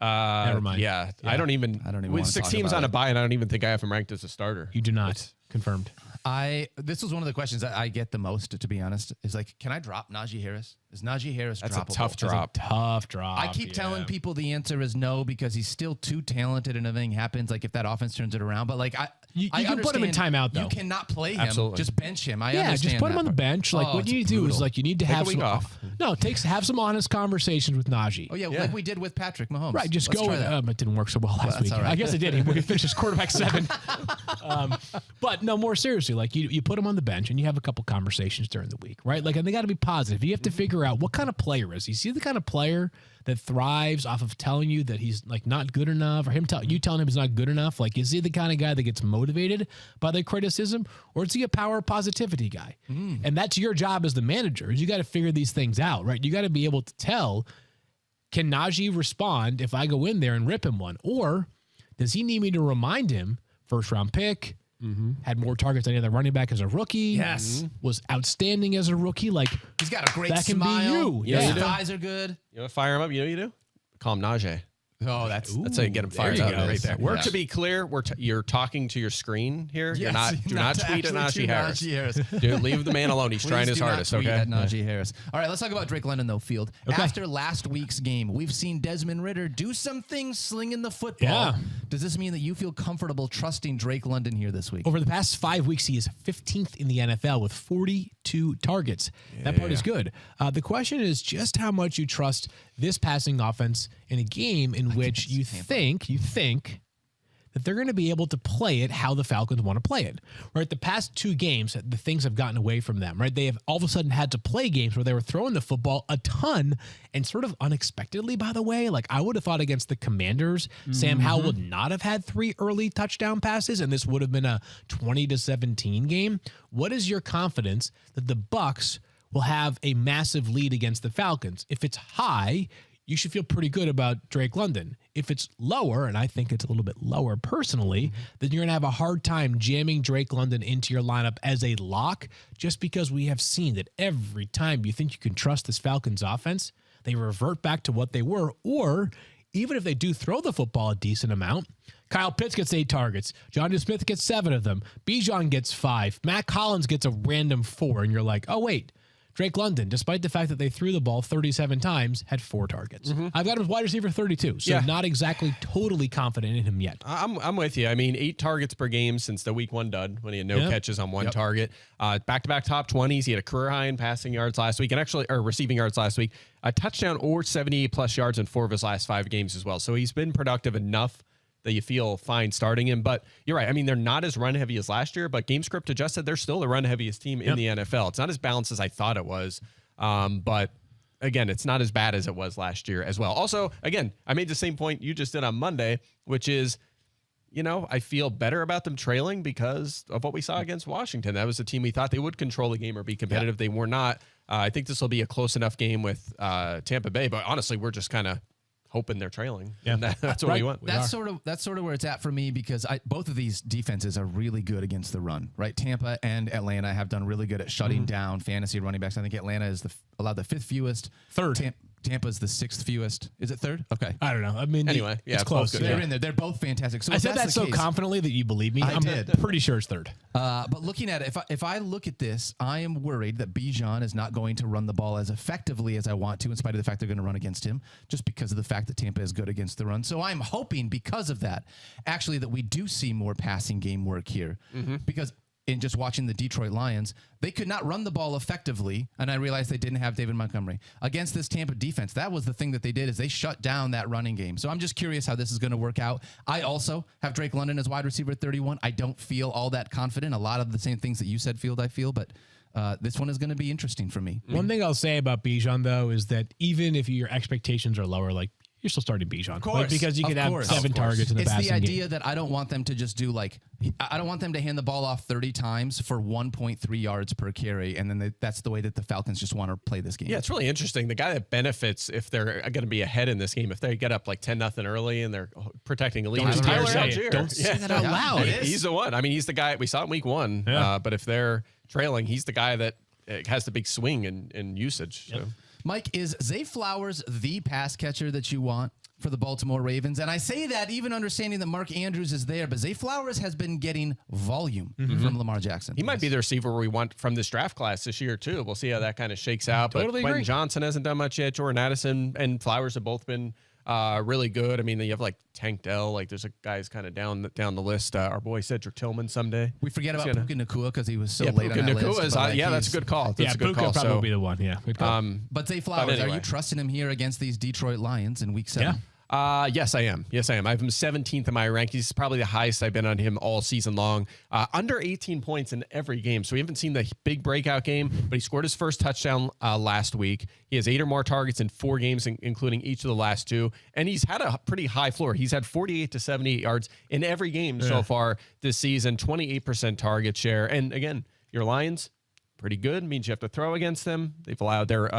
Never mind. Yeah. I don't even with 6 teams on a bye, and I don't even think I have him ranked as a starter. You do not. Confirmed. This was one of the questions that I get the most, to be honest, is like, can I drop Najee Harris? Is Najee Harris droppable? That's a tough drop. Tough drop. I keep telling people the answer is no because he's still too talented and everything happens. Like if that offense turns it around, but like you can put him in timeout though. You cannot play him. Absolutely. Just bench him. I understand. Just put him on the bench. Like what you need to do is like you need to have some off. Have some honest conversations with Najee. Oh yeah, like we did with Patrick Mahomes. Right. Just go. It didn't work so well last week. Right. I guess it did. He finished as quarterback 7. But no, more seriously, like you put him on the bench and you have a couple conversations during the week, right? Like, and they got to be positive. You have to figure out what kind of player is he. You see the kind of player that thrives off of telling you that he's like not good enough, or you telling him he's not good enough. Like, is he the kind of guy that gets motivated by the criticism, or is he a power positivity guy? And that's your job as the manager. Is you got to figure these things out, right? You got to be able to tell, can Najee respond if I go in there and rip him one, or does he need me to remind him, first round pick, Had more targets than any other running back as a rookie. Yes. Was outstanding as a rookie. Like, he's got a great that can smile. be you. His thighs are good. You know, fire him up. You know what you do? Call him Najee. Oh, that's how you get him fired up right there. Yeah. To be clear, you're talking to your screen here. Yes, Do not tweet at Najee Harris. Dude, leave the man alone. He's trying his hardest. Okay. At Najee Harris. All right, let's talk about Drake London though. Field. Okay. After last week's game, we've seen Desmond Ridder do some things slinging the football. Yeah. Does this mean that you feel comfortable trusting Drake London here this week? Over the past 5 weeks, he is 15th in the NFL with 42 targets. That part is good. The question is just how much you trust this passing offense in a game in which you think that they're going to be able to play it how the Falcons want to play it. Right? The past 2 games, the things have gotten away from them. Right? They have all of a sudden had to play games where they were throwing the football a ton and sort of unexpectedly, by the way. Like, I would have thought against the Commanders, Sam Howell would not have had 3 early touchdown passes, and this would have been a 20-17 game. What is your confidence that the Bucs will have a massive lead against the Falcons? If it's high, you should feel pretty good about Drake London. If it's lower, and I think it's a little bit lower personally, then you're going to have a hard time jamming Drake London into your lineup as a lock, just because we have seen that every time you think you can trust this Falcons offense, they revert back to what they were, or even if they do throw the football a decent amount, Kyle Pitts gets 8 targets. Jonnu Smith gets 7 of them. Bijan gets 5. Matt Collins gets a random 4, and you're like, oh, wait. Drake London, despite the fact that they threw the ball 37 times, had 4 targets. I've got him as wide receiver 32, so not exactly totally confident in him yet. I'm with you. I mean, 8 targets per game since the week 1 dud when he had no catches on 1 target. Back-to-back top 20s. He had a career high in passing yards last week, or receiving yards last week. A touchdown or 78-plus yards in 4 of his last 5 games as well. So he's been productive enough that you feel fine starting him. But you're right. I mean, they're not as run heavy as last year, but game script adjusted, they're still the run heaviest team in the NFL. It's not as balanced as I thought it was. But again, it's not as bad as it was last year as well. Also, again, I made the same point you just did on Monday, which is, I feel better about them trailing because of what we saw against Washington. That was a team we thought they would control the game or be competitive. They were not. I think this will be a close enough game with Tampa Bay, but honestly, we're just kind of hoping they're trailing. Yeah, that's what we want. That's sort of where it's at for me, because both of these defenses are really good against the run. Right, Tampa and Atlanta have done really good at shutting down fantasy running backs. I think Atlanta is allowed the 5th fewest. 3rd. Tampa's the 6th fewest. Is it 3rd? Okay. I don't know. I mean, anyway, it's close. They're in there. They're both fantastic. So I said that so confidently that you believe me. I'm pretty sure it's 3rd. But looking at it, if I look at this, I am worried that Bijan is not going to run the ball as effectively as I want to, in spite of the fact they're going to run against him, just because of the fact that Tampa is good against the run. So I'm hoping, because of that, actually, that we do see more passing game work here, because in just watching the Detroit Lions, they could not run the ball effectively, and I realized they didn't have David Montgomery against this Tampa defense. That was the thing that they did, is they shut down that running game. So I'm just curious how this is going to work out. I also have Drake London as wide receiver 31. I don't feel all that confident. A lot of the same things that you said, Field, I feel, but this one is going to be interesting for me. One thing I'll say about Bijan, though, is that even if your expectations are lower, like, you're still starting Bijan. Of course. Because you could have 7 targets in the passing game. It's the idea that I don't want them to just do I don't want them to hand the ball off 30 times for 1.3 yards per carry, and then that's the way that the Falcons just want to play this game. Yeah, it's really interesting. The guy that benefits if they're going to be ahead in this game, if they get up like 10-0 early and they're protecting a lead, is Tyler Algier. Don't say that out loud. He's the one. I mean, he's the guy. We saw in week 1, but if they're trailing, he's the guy that has the big swing in usage. So. Mike, is Zay Flowers the pass catcher that you want for the Baltimore Ravens? And I say that even understanding that Mark Andrews is there, but Zay Flowers has been getting volume from Lamar Jackson. He might be the receiver we want from this draft class this year, too. We'll see how that kind of shakes out. Totally but Quentin agree. Johnson hasn't done much yet. Jordan Addison and Flowers have both been really good. I mean, you have like Tank Dell. Like, there's a guy's kind of down the list. Our boy Cedric Tillman someday. We forget about Puka Nacua because he was so late on that list. That's a good call. That's a good Puka call. probably be the one. Yeah. But Zay Flowers, are you trusting him here against these Detroit Lions in Week 7? Yeah. Yes, I am. I have him 17th in my rankings. He's probably the highest I've been on him all season long. Under 18 points in every game. So we haven't seen the big breakout game, but he scored his first touchdown last week. He has 8 or more targets in 4 games, including each of the last 2. And he's had a pretty high floor. He's had 48 to 78 yards in every game so far this season, 28% target share. And again, your Lions, pretty good. Means you have to throw against them. They've allowed their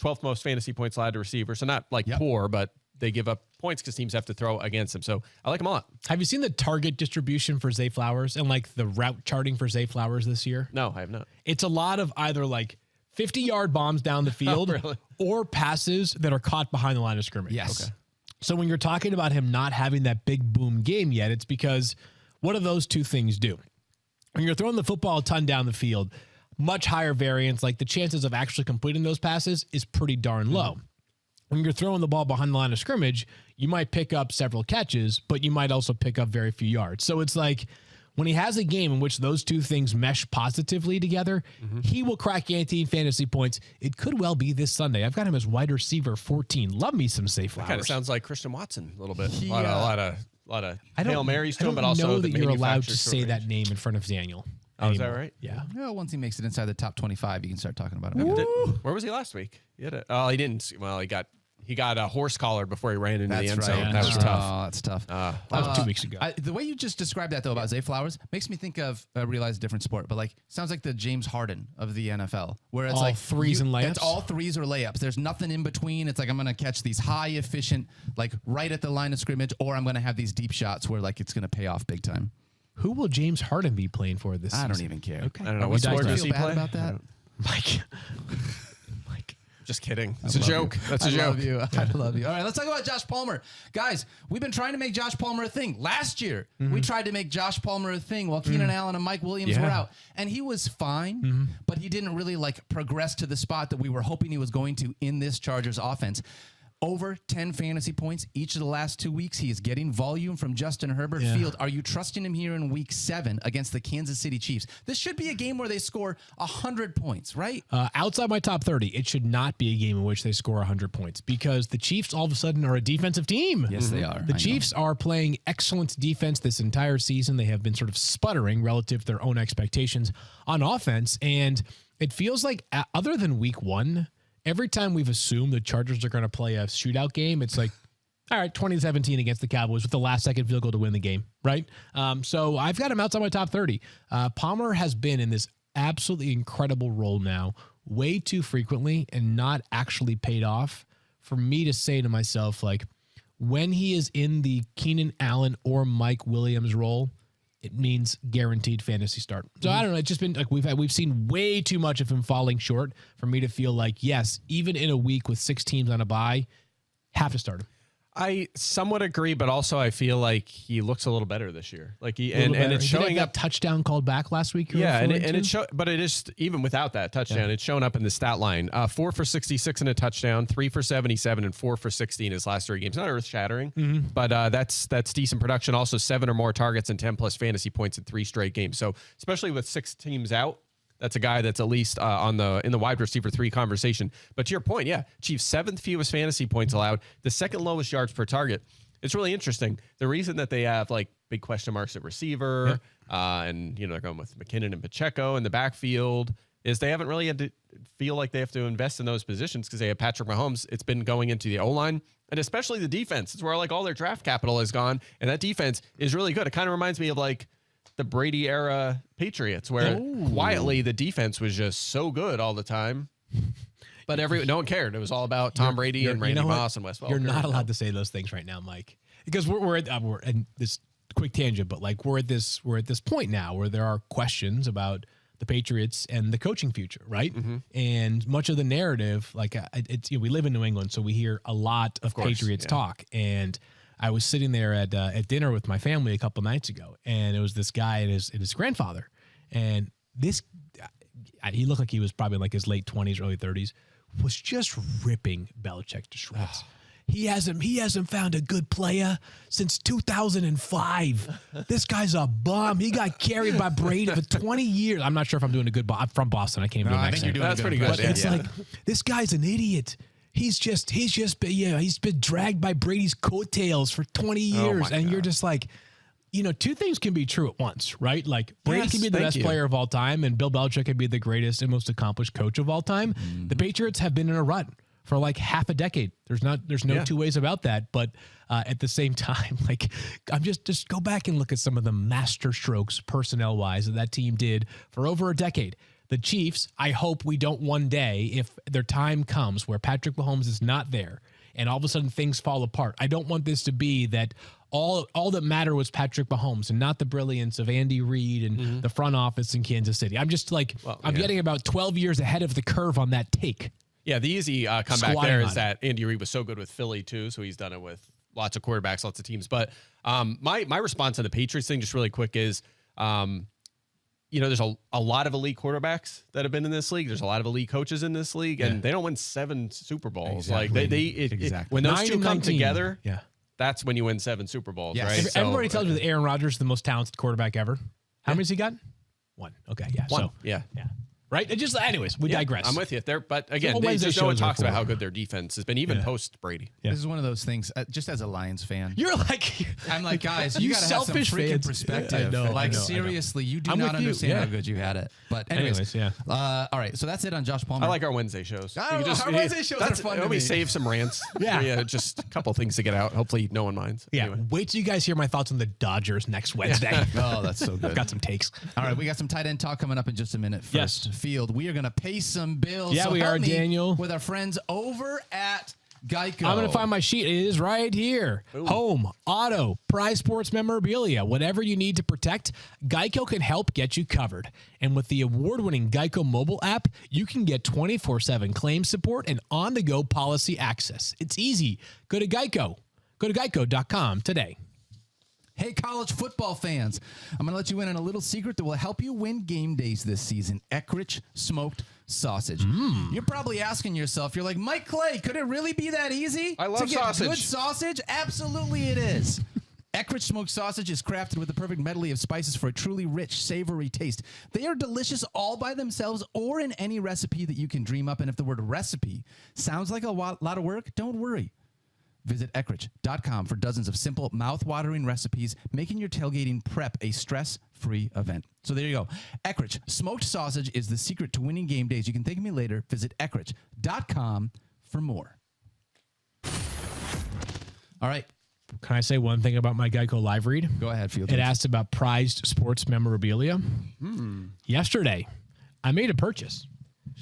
12th most fantasy points allowed to receivers. So not like poor, but they give up points because teams have to throw against them. So I like them a lot. Have you seen the target distribution for Zay Flowers and like the route charting for Zay Flowers this year? No, I have not. It's a lot of either like 50-yard bombs down the field really? or passes that are caught behind the line of scrimmage. Yes. Okay. So when you're talking about him not having that big boom game yet, it's because what do those two things do? When you're throwing the football a ton down the field, much higher variance, like the chances of actually completing those passes is pretty darn low. When you're throwing the ball behind the line of scrimmage, you might pick up several catches, but you might also pick up very few yards. So it's like when he has a game in which those two things mesh positively together, he will crack ante fantasy points. It could well be this Sunday. I've got him as wide receiver 14. Love me some Zay Flowers. Kind of sounds like Christian Watson a little bit. A lot of Hail Marys to him, but I also don't know the that you're allowed to manufactured say short that range. name in front of Daniel. Oh, is that anymore. right? Yeah. Well, once he makes it inside the top 25, you can start talking about him. Where was he last week? He didn't. Well, he got a horse collared before he ran into the end zone. right. That was tough. Oh, that's tough. That was 2 weeks ago. The way you just described that, though, about Zay Flowers makes me think of, I realize, a different sport, but like sounds like the James Harden of the NFL, where it's All like threes and layups? It's all threes or layups. There's nothing in between. It's like I'm going to catch these high efficient, like right at the line of scrimmage, or I'm going to have these deep shots where like it's going to pay off big time. Who will James Harden be playing for this season? I don't even care. Okay. I don't know. We What sport digress. does he Feel bad play? about that? Mike. Just kidding. It's a joke. That's a I joke. love you. I love you. All right, let's talk about Josh Palmer. Guys, we've been trying to make Josh Palmer a thing. Last year, we tried to make Josh Palmer a thing while Keenan Allen and Mike Williams were out. And he was fine, but he didn't really like progress to the spot that we were hoping he was going to in this Chargers offense. Over 10 fantasy points each of the last 2 weeks. He is getting volume from Justin Herbert. Yeah. Field, are you trusting him here in week 7 against the Kansas City Chiefs? This should be a game where they score 100 points, right? Outside my top 30, it should not be a game in which they score 100 points because the Chiefs all of a sudden are a defensive team. Yes, they are. The Chiefs are playing excellent defense this entire season. They have been sort of sputtering relative to their own expectations on offense. And it feels like other than week 1, every time we've assumed the Chargers are going to play a shootout game, it's like, all right, 20-17 against the Cowboys with the last-second field goal to win the game, right? So I've got him outside my top 30. Palmer has been in this absolutely incredible role now way too frequently and not actually paid off for me to say to myself, like, when he is in the Keenan Allen or Mike Williams role, it means guaranteed fantasy start. So I don't know. It's just been like we've seen way too much of him falling short for me to feel like, yes, even in a week with 6 teams on a bye, have to start him. I somewhat agree, but also I feel like he looks a little better this year. Like it's showing up. Touchdown called back last week. Yeah, and it showed, but it is even without that touchdown, it's shown up in the stat line. 4 for 66 and a touchdown, 3 for 77, and 4 for 60 in his last 3 games. Not earth shattering, but that's decent production. Also 7 or more targets and 10 plus fantasy points in 3 straight games. So especially with 6 teams out, that's a guy that's at least in the wide receiver 3 conversation. But to your point, yeah, Chiefs 7th fewest fantasy points allowed, the 2nd lowest yards per target. It's really interesting. The reason that they have like big question marks at receiver, and they're going with McKinnon and Pacheco in the backfield, is they haven't really had to feel like they have to invest in those positions because they have Patrick Mahomes. It's been going into the O-line and especially the defense. It's where like all their draft capital has gone, and that defense is really good. It kind of reminds me of like the Brady era Patriots, where quietly the defense was just so good all the time, but no one cared. It was all about Tom Brady and Randy Moss and Wes Welker. You're not allowed to say those things right now, Mike, because we're and this quick tangent, but like we're at this point now where there are questions about the Patriots and the coaching future, right? And much of the narrative, like it's we live in New England, so we hear a lot of Patriots talk. And I was sitting there at dinner with my family a couple nights ago, and it was this guy and his grandfather, and he looked like he was probably like his late 20s, early 30s, was just ripping Belichick to shreds. He hasn't found a good player since 2005. This guy's a bum. He got carried by Brady for 20 years. I'm not sure if I'm doing a good. I'm from Boston. I can't do an accent. I think you're doing That's pretty good. But it's like, this guy's an idiot. He's been dragged by Brady's coattails for 20 years. And you're just like, 2 things can be true at once, right? Like Brady can be the best player of all time and Bill Belichick can be the greatest and most accomplished coach of all time. The Patriots have been in a rut for like half a decade. There's no 2 ways about that. But at the same time, like I'm just go back and look at some of the master strokes personnel wise that team did for over a decade. The Chiefs, I hope we don't one day, if their time comes where Patrick Mahomes is not there and all of a sudden things fall apart. I don't want this to be that all that mattered was Patrick Mahomes and not the brilliance of Andy Reid and the front office in Kansas City. I'm just I'm getting about 12 years ahead of the curve on that take. Yeah, the easy comeback there is that Andy Reid was so good with Philly too, so he's done it with lots of quarterbacks, lots of teams. But my response on the Patriots thing, just really quick, is there's a lot of elite quarterbacks that have been in this league. There's a lot of elite coaches in this league, and they don't win 7 Super Bowls. Exactly. Like when those two come together, that's when you win 7 Super Bowls, right? Everybody tells me that Aaron Rodgers is the most talented quarterback ever. How many's he got? 1. Okay, yeah. 1. So, yeah. Right? Anyways, we digress. I'm with you there. But again, no one talks about how good their defense has been, even post Brady. This is one of those things, just as a Lions fan. You're like, I'm like, guys, you got to have some freaking perspective. I know, seriously, you do not understand how good you had it. But anyways, all right, so that's it on Josh Palmer. I like our Wednesday shows. Our Wednesday shows are fun to me. We save some rants. Just a couple things to get out. Hopefully no one minds. Yeah, anyway. Wait till you guys hear my thoughts on the Dodgers next Wednesday. Oh, that's so good. I've got some takes. All right, we got some tight end talk coming up in just a minute. First, Field, we are going to pay some bills. Yeah, we are, Daniel. With our friends over at Geico. I'm going to find my sheet. It is right here. Ooh. Home, auto, prize sports memorabilia, whatever you need to protect, Geico can help get you covered. And with the award-winning Geico mobile app, you can get 24/7 claim support and on-the-go policy access. It's easy. Go to Geico. Go to geico.com today. Hey, college football fans, I'm going to let you in on a little secret that will help you win game days this season. Eckrich smoked sausage. You're probably asking yourself, you're like, Mike Clay, could it really be that easy? I love to get sausage. Good sausage? Absolutely it is. Eckrich smoked sausage is crafted with the perfect medley of spices for a truly rich, savory taste. They are delicious all by themselves or in any recipe that you can dream up. And if the word recipe sounds like a lot of work, don't worry. Visit Eckrich.com for dozens of simple, mouth-watering recipes, making your tailgating prep a stress-free event. So there you go. Eckrich smoked sausage is the secret to winning game days. You can thank me later. Visit Eckrich.com for more. All right. Can I say one thing about my Geico live read? Go ahead, Field. It asked about prized sports memorabilia. Yesterday, I made a purchase.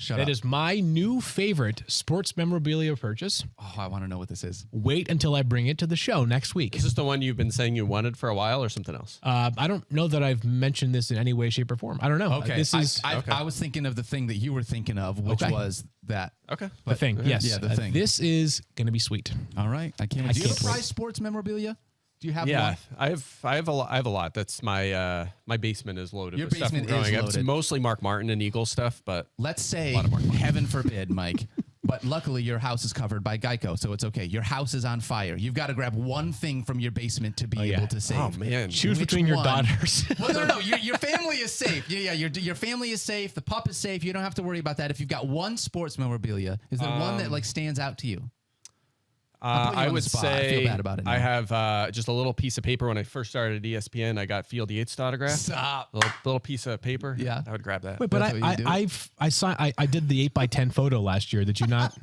That is my new favorite sports memorabilia purchase. Oh, I want to know what this is. Wait until I bring it to the show next week. Is this the one you've been saying you wanted for a while or something else? I don't know that I've mentioned this in any way, shape, or form. I don't know. Okay. I was thinking of the thing that you were thinking of, which was that. Okay. The thing, yes. Yeah, the thing. This is going to be sweet. All right. I can't wait. Do you have a prized sports memorabilia? Do you have one? Yeah, I have a lot. That's my my basement is loaded Your with stuff from basement is growing up. loaded. It's mostly Mark Martin and Eagle stuff, but let's say, heaven forbid, Mike, but luckily your house is covered by Geico, so it's okay. Your house is on fire. You've got to grab one thing from your basement to be able to save. Oh man, choose between your daughters. Well, no, your family is safe. Yeah, your family is safe. The pup is safe. You don't have to worry about that. If you've got one sports memorabilia, is there one that stands out to you? I would say I feel bad about it now. I have just a little piece of paper when I first started at ESPN. I got Field Yates autograph. Stop. Little piece of paper. Yeah, I would grab that. Wait, but I did the 8x10 photo last year. Did you not?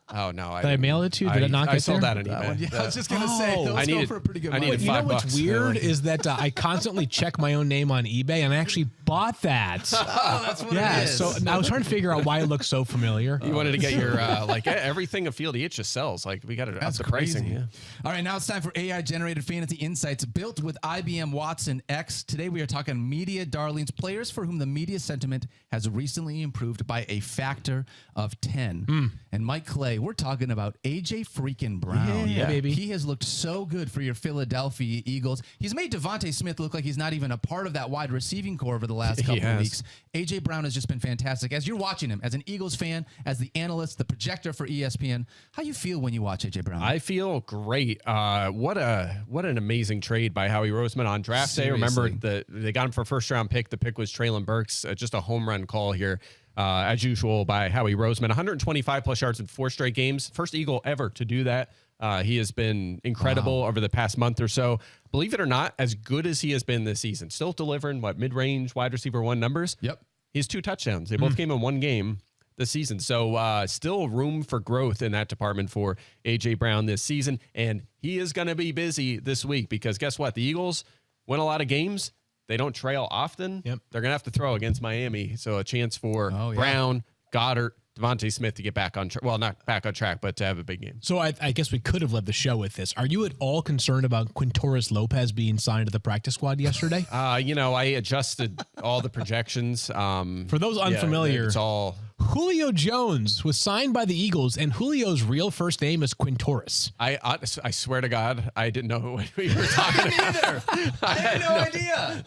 Oh no! Did I mail it to you? Did it not get I sold there? that on eBay. Yeah, I was just gonna say those go for a pretty good money. You know what's weird is that I constantly check my own name on eBay, and I actually bought that. Oh, that's what it is. So I was trying to figure out why it looks so familiar. You wanted to get your everything of Field Yates just sells. We got to up the pricing. Yeah. All right, now it's time for AI-generated fantasy insights built with IBM Watson X. Today we are talking media darlings, players for whom the media sentiment has recently improved by a factor of 10. And Mike Clay, we're talking about AJ freaking Brown. Yeah, baby. He has looked so good for your Philadelphia Eagles. He's made Devontae Smith look like he's not even a part of that wide receiving core over the last couple of weeks. AJ Brown has just been fantastic. As you're watching him, as an Eagles fan, as the analyst, the projector for ESPN, how you feel when you watch AJ Brown? I feel great. What an amazing trade by Howie Roseman on draft day. Remember they got him for a first round pick. The pick was Traylon Burks. Just a home run call here. As usual by Howie Roseman. 125 plus yards in 4 straight games. First Eagle ever to do that. He has been incredible over the past month or so. Believe it or not, as good as he has been this season, still delivering mid-range wide receiver 1 numbers. Yep. He has 2 touchdowns. They both came in 1 game this season. So still room for growth in that department for AJ Brown this season. And he is going to be busy this week because guess what? The Eagles win a lot of games. They don't trail often. Yep. They're going to have to throw against Miami. So a chance for Brown, Goddard, Devontae Smith to get back on track. Well, not back on track, but to have a big game. So I guess we could have led the show with this. Are you at all concerned about Quintorris Lopez being signed to the practice squad yesterday? I adjusted all the projections. For those unfamiliar, it's all Julio Jones was signed by the Eagles, and Julio's real first name is Quintorris. I swear to God, I didn't know what we were talking about. Either. I had no idea.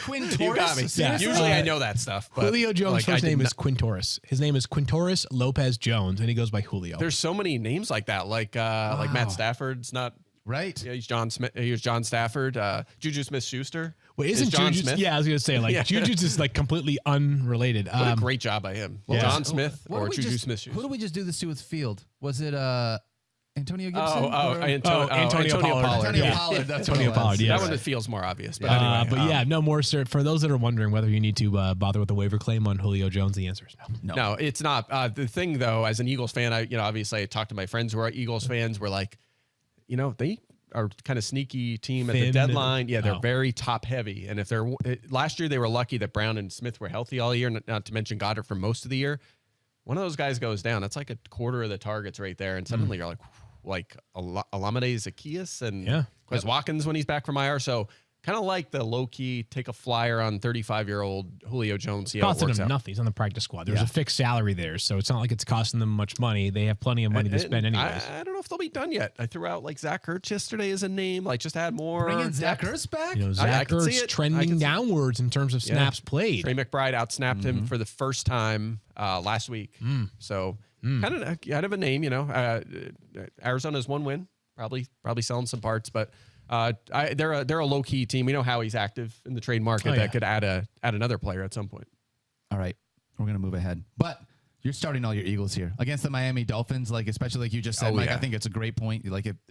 Quintorris? You got me. Yeah. Usually I know that stuff. But Julio Jones' first name is Quintorris. His name is Quintorris Lopez Jones, and he goes by Julio. There's so many names like that. Like Matt Stafford's not right. Yeah, he's John Smith. He's John Stafford. Juju Smith-Schuster. Wait, isn't John Juju? Smith? Yeah, I was gonna say Juju's is completely unrelated. What a great job by him. Yeah. John Smith or Juju Smith-Schuster. Who did we just do this to with Field? Was it Antonio Gibson? Antonio Pollard. Antonio Pollard. That's Antonio Pollard. Yeah, that one feels more obvious. But no more, sir. For those that are wondering whether you need to bother with the waiver claim on Julio Jones, the answer is no. No, it's not. The thing though, as an Eagles fan, obviously I talked to my friends who are Eagles fans. We're like, they are kind of sneaky team at the deadline. Yeah, they're very top heavy. And if they're last year, they were lucky that Brown and Smith were healthy all year, not to mention Goddard for most of the year. One of those guys goes down. That's like a quarter of the targets right there. And suddenly you're like Olamide Zaccheaus and Quez Watkins when he's back from IR. So kind of like the low-key take a flyer on 35-year-old Julio Jones. See how it works out. Nothing. He's on the practice squad. There's a fixed salary there, so it's not like it's costing them much money. They have plenty of money to spend anyways. I don't know if they'll be done yet. I threw out Zach Ertz yesterday as a name. Just add more. Bringing Zach Ertz back? Zach Ertz trending downwards in terms of snaps played. Trey McBride outsnapped him for the first time last week. So kind of a name, Arizona's one win. Probably selling some parts, but they're a low key team. We know how he's active in the trade market that could add another player at some point. All right, we're gonna move ahead, but you're starting all your Eagles here against the Miami Dolphins, especially like you just said, Mike. I think it's a great point.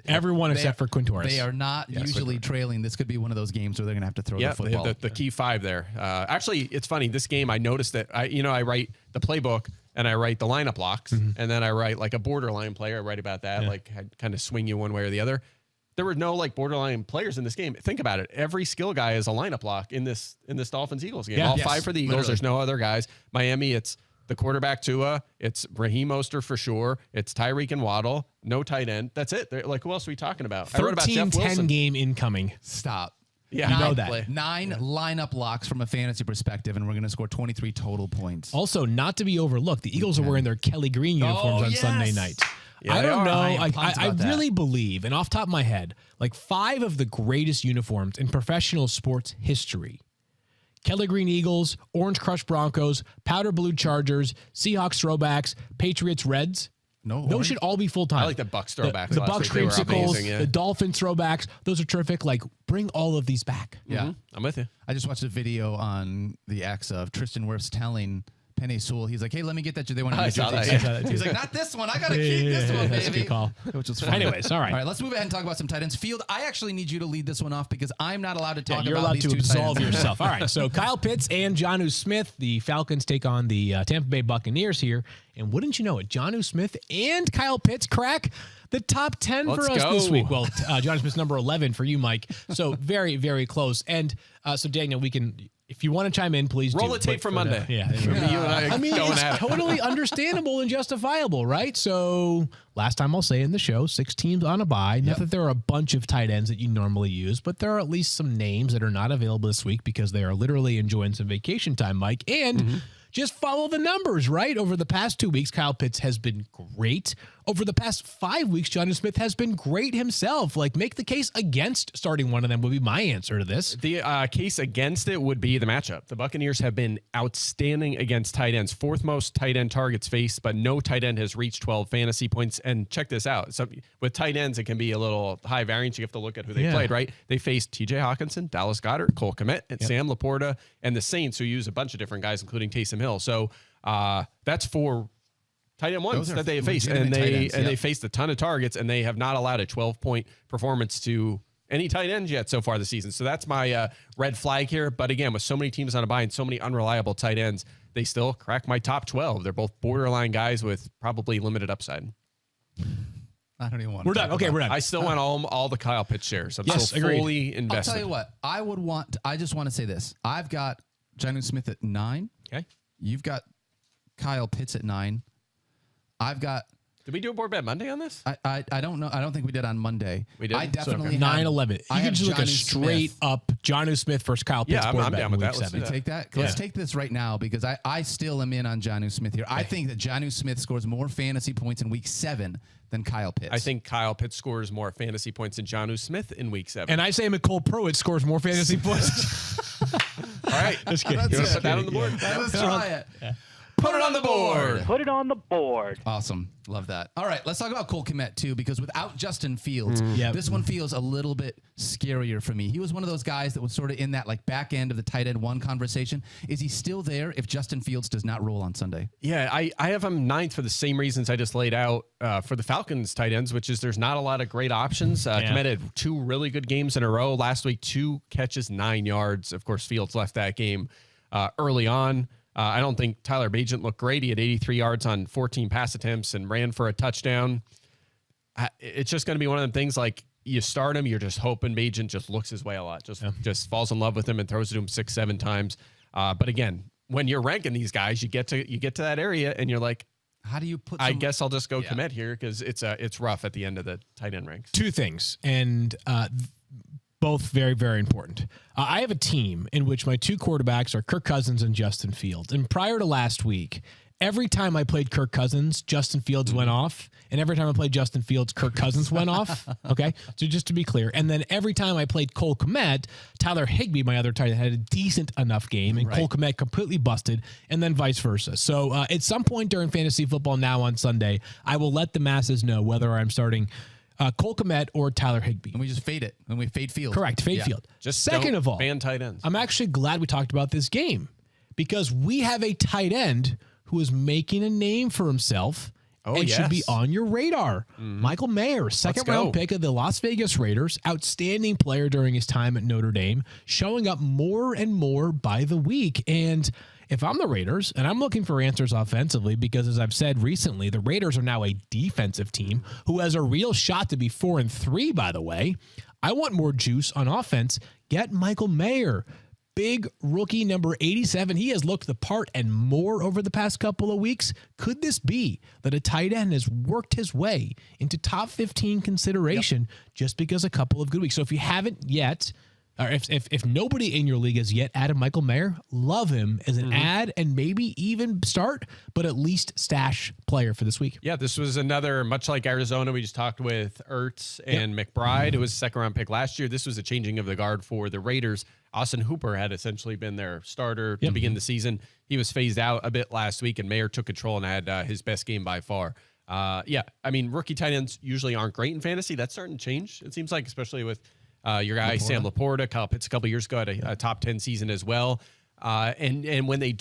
Everyone except for Quintorris. They are not usually trailing. This could be one of those games where they're gonna have to throw the football. The key five there. Actually, it's funny. This game, I noticed that I write the playbook. And I write the lineup blocks, and then I write a borderline player. I write about that, I kind of swing you one way or the other. There were no borderline players in this game. Think about it. Every skill guy is a lineup block in this Dolphins Eagles game. All five for the Eagles. Literally. There's no other guys. Miami, it's the quarterback Tua. It's Raheem Mostert for sure. It's Tyreek and Waddle. No tight end. That's it. Who else are we talking about? 13-10 game incoming. Stop. Yeah, you know that. 9 lineup locks from a fantasy perspective, and we're going to score 23 total points. Also, not to be overlooked, the Eagles are wearing their Kelly Green uniforms on Sunday night. Yeah, I don't know. I really believe, and off the top of my head, 5 of the greatest uniforms in professional sports history. Kelly Green Eagles, Orange Crush Broncos, Powder Blue Chargers, Seahawks throwbacks, Patriots Reds. No, those should all be full-time. I like the Bucs throwbacks. The Bucs creamsicles, the Dolphins throwbacks. Those are terrific. Bring all of these back. Yeah. I'm with you. I just watched a video on the X of Tristan Wirfs telling Penei Sewell, he's like, hey, let me get that. They want to saw that. He's like, not this one. I got to keep this one, baby. That's a good call. Which was fun. Anyways, all right. All right, let's move ahead and talk about some tight ends. Field, I actually need you to lead this one off because I'm not allowed to talk about You're allowed these to two absolve tight ends. yourself. All right, so Kyle Pitts and Jonnu Smith, the Falcons take on the Tampa Bay Buccaneers here. And wouldn't you know it, Jonnu Smith and Kyle Pitts crack the top 10 for us this week. Well, Jonnu Smith's number 11 for you, Mike. So very, very close. And so, Daniel, we can... If you want to chime in, please roll the tape for Monday. Yeah. You and I mean, going it's at it. totally understandable and justifiable, right? So last time I'll say in the show, 6 teams on a bye. Not that there are a bunch of tight ends that you normally use, but there are at least some names that are not available this week because they are literally enjoying some vacation time, Mike. And just follow the numbers, right? Over the past 2 weeks, Kyle Pitts has been great. Over the past 5 weeks, Jonnu Smith has been great himself. Make the case against starting one of them would be my answer to this. The case against it would be the matchup. The Buccaneers have been outstanding against tight ends. 4th most tight end targets faced, but no tight end has reached 12 fantasy points. And check this out. So with tight ends, it can be a little high variance. You have to look at who they played, right? They faced TJ Hawkinson, Dallas Goedert, Cole Kmet, and Sam Laporta, and the Saints, who use a bunch of different guys, including Taysom Hill. So that's 4 tight end ones that they have faced, and they faced a ton of targets, and they have not allowed a 12-point performance to any tight ends yet so far this season. So that's my red flag here. But again, with so many teams on a bye and so many unreliable tight ends, they still crack my top 12. They're both borderline guys with probably limited upside. I don't even want. We're done. Okay, we're done. I still want all the Kyle Pitts shares. I'm still fully invested. I'll tell you what. I just want to say this. I've got Jonnu Smith at 9. Okay. You've got Kyle Pitts at 9. I've got. Did we do a board bet Monday on this? I don't know. I don't think we did on Monday. We did. I definitely 9-11. You could just look a straight Smith. up Jonnu Smith versus Kyle Pitts. Yeah, I'm down with that. Let's do that. Take that. Let's take this right now because I still am in on Jonnu Smith here. I think that Jonnu Smith scores more fantasy points in week 7 than Kyle Pitts. I think Kyle Pitts scores more fantasy points than Jonnu Smith in week 7. And I say McCole Pruitt scores more fantasy points. All right. Just kidding. You want to put that on the board? Let's try it. Yeah. Put it on the board. Put it on the board. Awesome. Love that. All right, let's talk about Cole Kmet, too, because without Justin Fields, this one feels a little bit scarier for me. He was one of those guys that was sort of in that like back end of the tight end 1 conversation. Is he still there if Justin Fields does not roll on Sunday? Yeah, I have him 9th for the same reasons I just laid out for the Falcons tight ends, which is there's not a lot of great options. Kmet had 2 really good games in a row. Last week, 2 catches, 9 yards. Of course, Fields left that game early on. I don't think Tyler Bagent looked great. He had 83 yards on 14 pass attempts and ran for a touchdown. It's just going to be one of them things like you start him, you're just hoping Bagent just looks his way a lot, just falls in love with him and throws it to him 6-7 times. But again, when you're ranking these guys, you get to that area and you're like, how do you put? I guess I'll just go Kmet here because it's rough at the end of the tight end ranks. 2 things, and both very, very important. I have a team in which my 2 quarterbacks are Kirk Cousins and Justin Fields. And prior to last week, every time I played Kirk Cousins, Justin Fields went off. And every time I played Justin Fields, Kirk Cousins went off. Okay? So just to be clear. And then every time I played Cole Kmet, Tyler Higbee, my other tight end, had a decent enough game. And Cole Kmet completely busted. And then vice versa. So at some point during fantasy football now on Sunday, I will let the masses know whether I'm starting Cole Kmet or Tyler Higbee. And we just fade it. And we fade Field. Correct. Fade Field. Just second of all, ban tight ends. I'm actually glad we talked about this game because we have a tight end who is making a name for himself and should be on your radar. Michael Mayer, second round pick of the Las Vegas Raiders, outstanding player during his time at Notre Dame, showing up more and more by the week. And if I'm the Raiders and I'm looking for answers offensively, because as I've said recently, the Raiders are now a defensive team who has a real shot to be 4-3, by the way. I want more juice on offense. Get Michael Mayer. Big rookie number 87. He has looked the part and more over the past couple of weeks. Could this be that a tight end has worked his way into top 15 consideration just because a couple of good weeks? So if you haven't yet, or if nobody in your league has yet added Michael Mayer, love him as an ad and maybe even start, but at least stash player for this week. Yeah, this was another, much like Arizona, we just talked with Ertz and McBride. It was a second-round pick last year. This was a changing of the guard for the Raiders. Austin Hooper had essentially been their starter to begin the season. He was phased out a bit last week, and Mayer took control and had his best game by far. I mean, rookie tight ends usually aren't great in fantasy. That's starting to change, it seems like, especially with your guy, Sam Laporta. Kyle Pitts a couple years ago had a top 10 season as well. And when they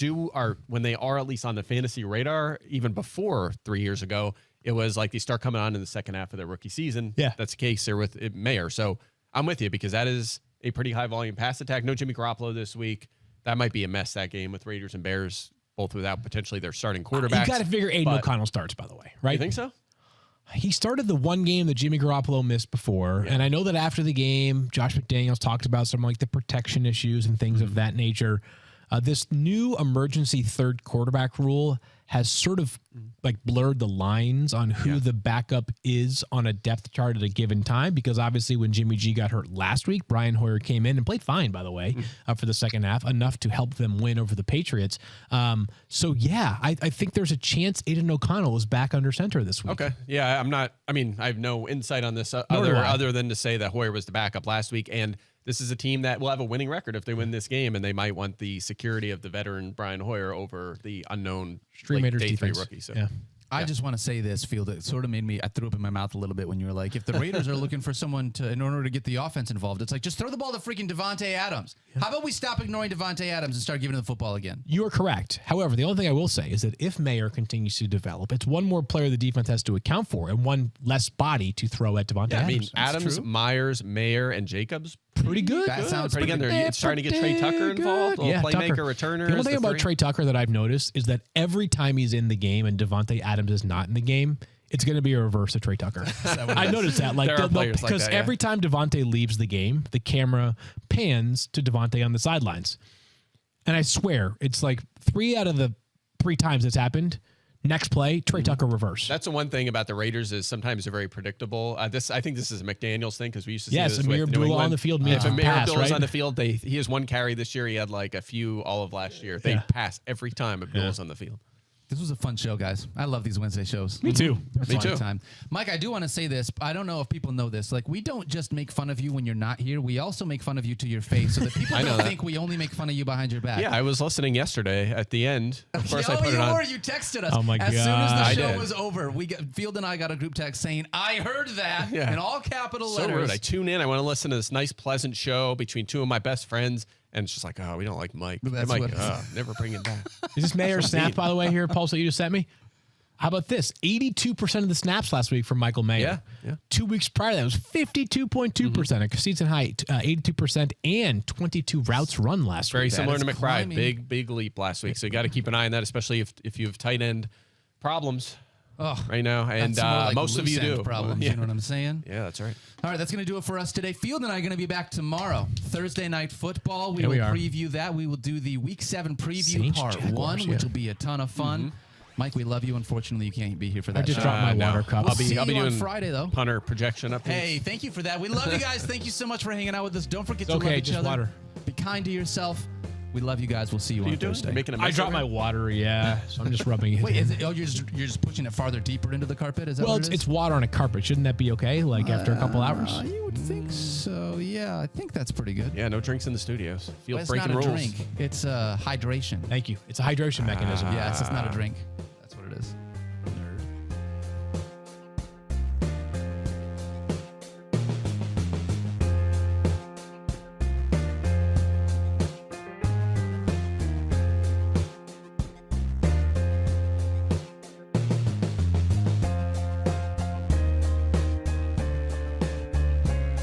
are at least on the fantasy radar, even before 3 years ago, it was like they start coming on in the second half of their rookie season. Yeah. That's the case there with Mayer. So I'm with you because that is a pretty high volume pass attack. No Jimmy Garoppolo this week. That might be a mess, that game with Raiders and Bears, both without potentially their starting quarterbacks. You got to figure Aiden O'Connell starts, by the way, right? You think so? He started the one game that Jimmy Garoppolo missed before. And I know that after the game, Josh McDaniels talked about some like the protection issues and things of that nature. This new emergency third quarterback rule has sort of like blurred the lines on who the backup is on a depth chart at a given time, because obviously when Jimmy G got hurt last week, Brian Hoyer came in and played fine, by the way, for the second half, enough to help them win over the Patriots. I think there's a chance Aiden O'Connell is back under center this week. Okay. Yeah, I have no insight on this other than to say that Hoyer was the backup last week, and this is a team that will have a winning record if they win this game, and they might want the security of the veteran Brian Hoyer over the unknown day 3 rookie. So. Yeah. I just want to say this, Field. It sort of made me, I threw up in my mouth a little bit when you were like, if the Raiders are looking for someone in order to get the offense involved, it's like, just throw the ball to freaking Devontae Adams. How about we stop ignoring Devontae Adams and start giving him the football again? You are correct. However, the only thing I will say is that if Mayer continues to develop, it's one more player the defense has to account for and one less body to throw at Devontae Adams. I mean, Adams, Myers, Mayer, and Jacobs. Pretty good. That sounds pretty good. They're starting to get Trey Tucker involved. Little playmaker, Tucker. returner. The only thing about Trey Tucker that I've noticed is that every time he's in the game and Devontae Adams is not in the game, it's going to be a reverse of Trey Tucker. I noticed that. Like, because every time Devontae leaves the game, the camera pans to Devontae on the sidelines. And I swear, it's like 3 out of the 3 times it's happened. Next play, Trey Tucker reverse. That's the one thing about the Raiders is sometimes they're very predictable. I think this is a McDaniels thing because we used to see this with New England. on the field. If Amir Abdullah is on the field, he has one carry this year. He had like a few all of last year. They pass every time Abdullah's on the field. This was a fun show, guys. I love these Wednesday shows. Me too. Me too. Time. Mike, I do want to say this. I don't know if people know this. Like, we don't just make fun of you when you're not here. We also make fun of you to your face, so that people don't think we only make fun of you behind your back. Yeah, I was listening yesterday at the end. Of course, I put it on. You texted us. Oh my God! As soon as the show was over, Field and I got a group text saying, "I heard that," in all capital letters. So rude. I tune in. I want to listen to this nice, pleasant show between 2 of my best friends. And it's just like, oh, we don't like Mike. Mike, never bring it back. Is this Mayor Snap, by the way, here, Pulse, that you just sent me? How about this? 82% of the snaps last week from Michael Mayer. Yeah. 2 weeks prior to that, it was 52.2%. A season high, 82%, and 22 routes run last week. Very week. similar to McBride. Big leap last week. So you got to keep an eye on that, especially if you have tight end problems. Right now, and like most of you do. Problems, you know what I'm saying? Yeah, that's right. All right, that's going to do it for us today. Field and I are going to be back tomorrow. Thursday Night Football. We will preview that. We will do the Week 7 preview part 1, which will be a ton of fun. Mike, we love you. Unfortunately, you can't be here for that. I just dropped my water cup. I'll be doing on Friday, though. Punter projection updates. Hey, thank you for that. We love you guys. Thank you so much for hanging out with us. Don't forget to love each other. Water. Be kind to yourself. We love you guys. We'll see you on Thursday. I dropped my water, so I'm just rubbing it. Wait, you're just pushing it farther deeper into the carpet? Is that what it is? It's water on a carpet. Shouldn't that be okay? Like after a couple hours? You would think so. Yeah, I think that's pretty good. Yeah, no drinks in the studios. It's breaking not a rules. drink. It's hydration. Thank you. It's a hydration mechanism. Yes, it's not a drink. That's what it is.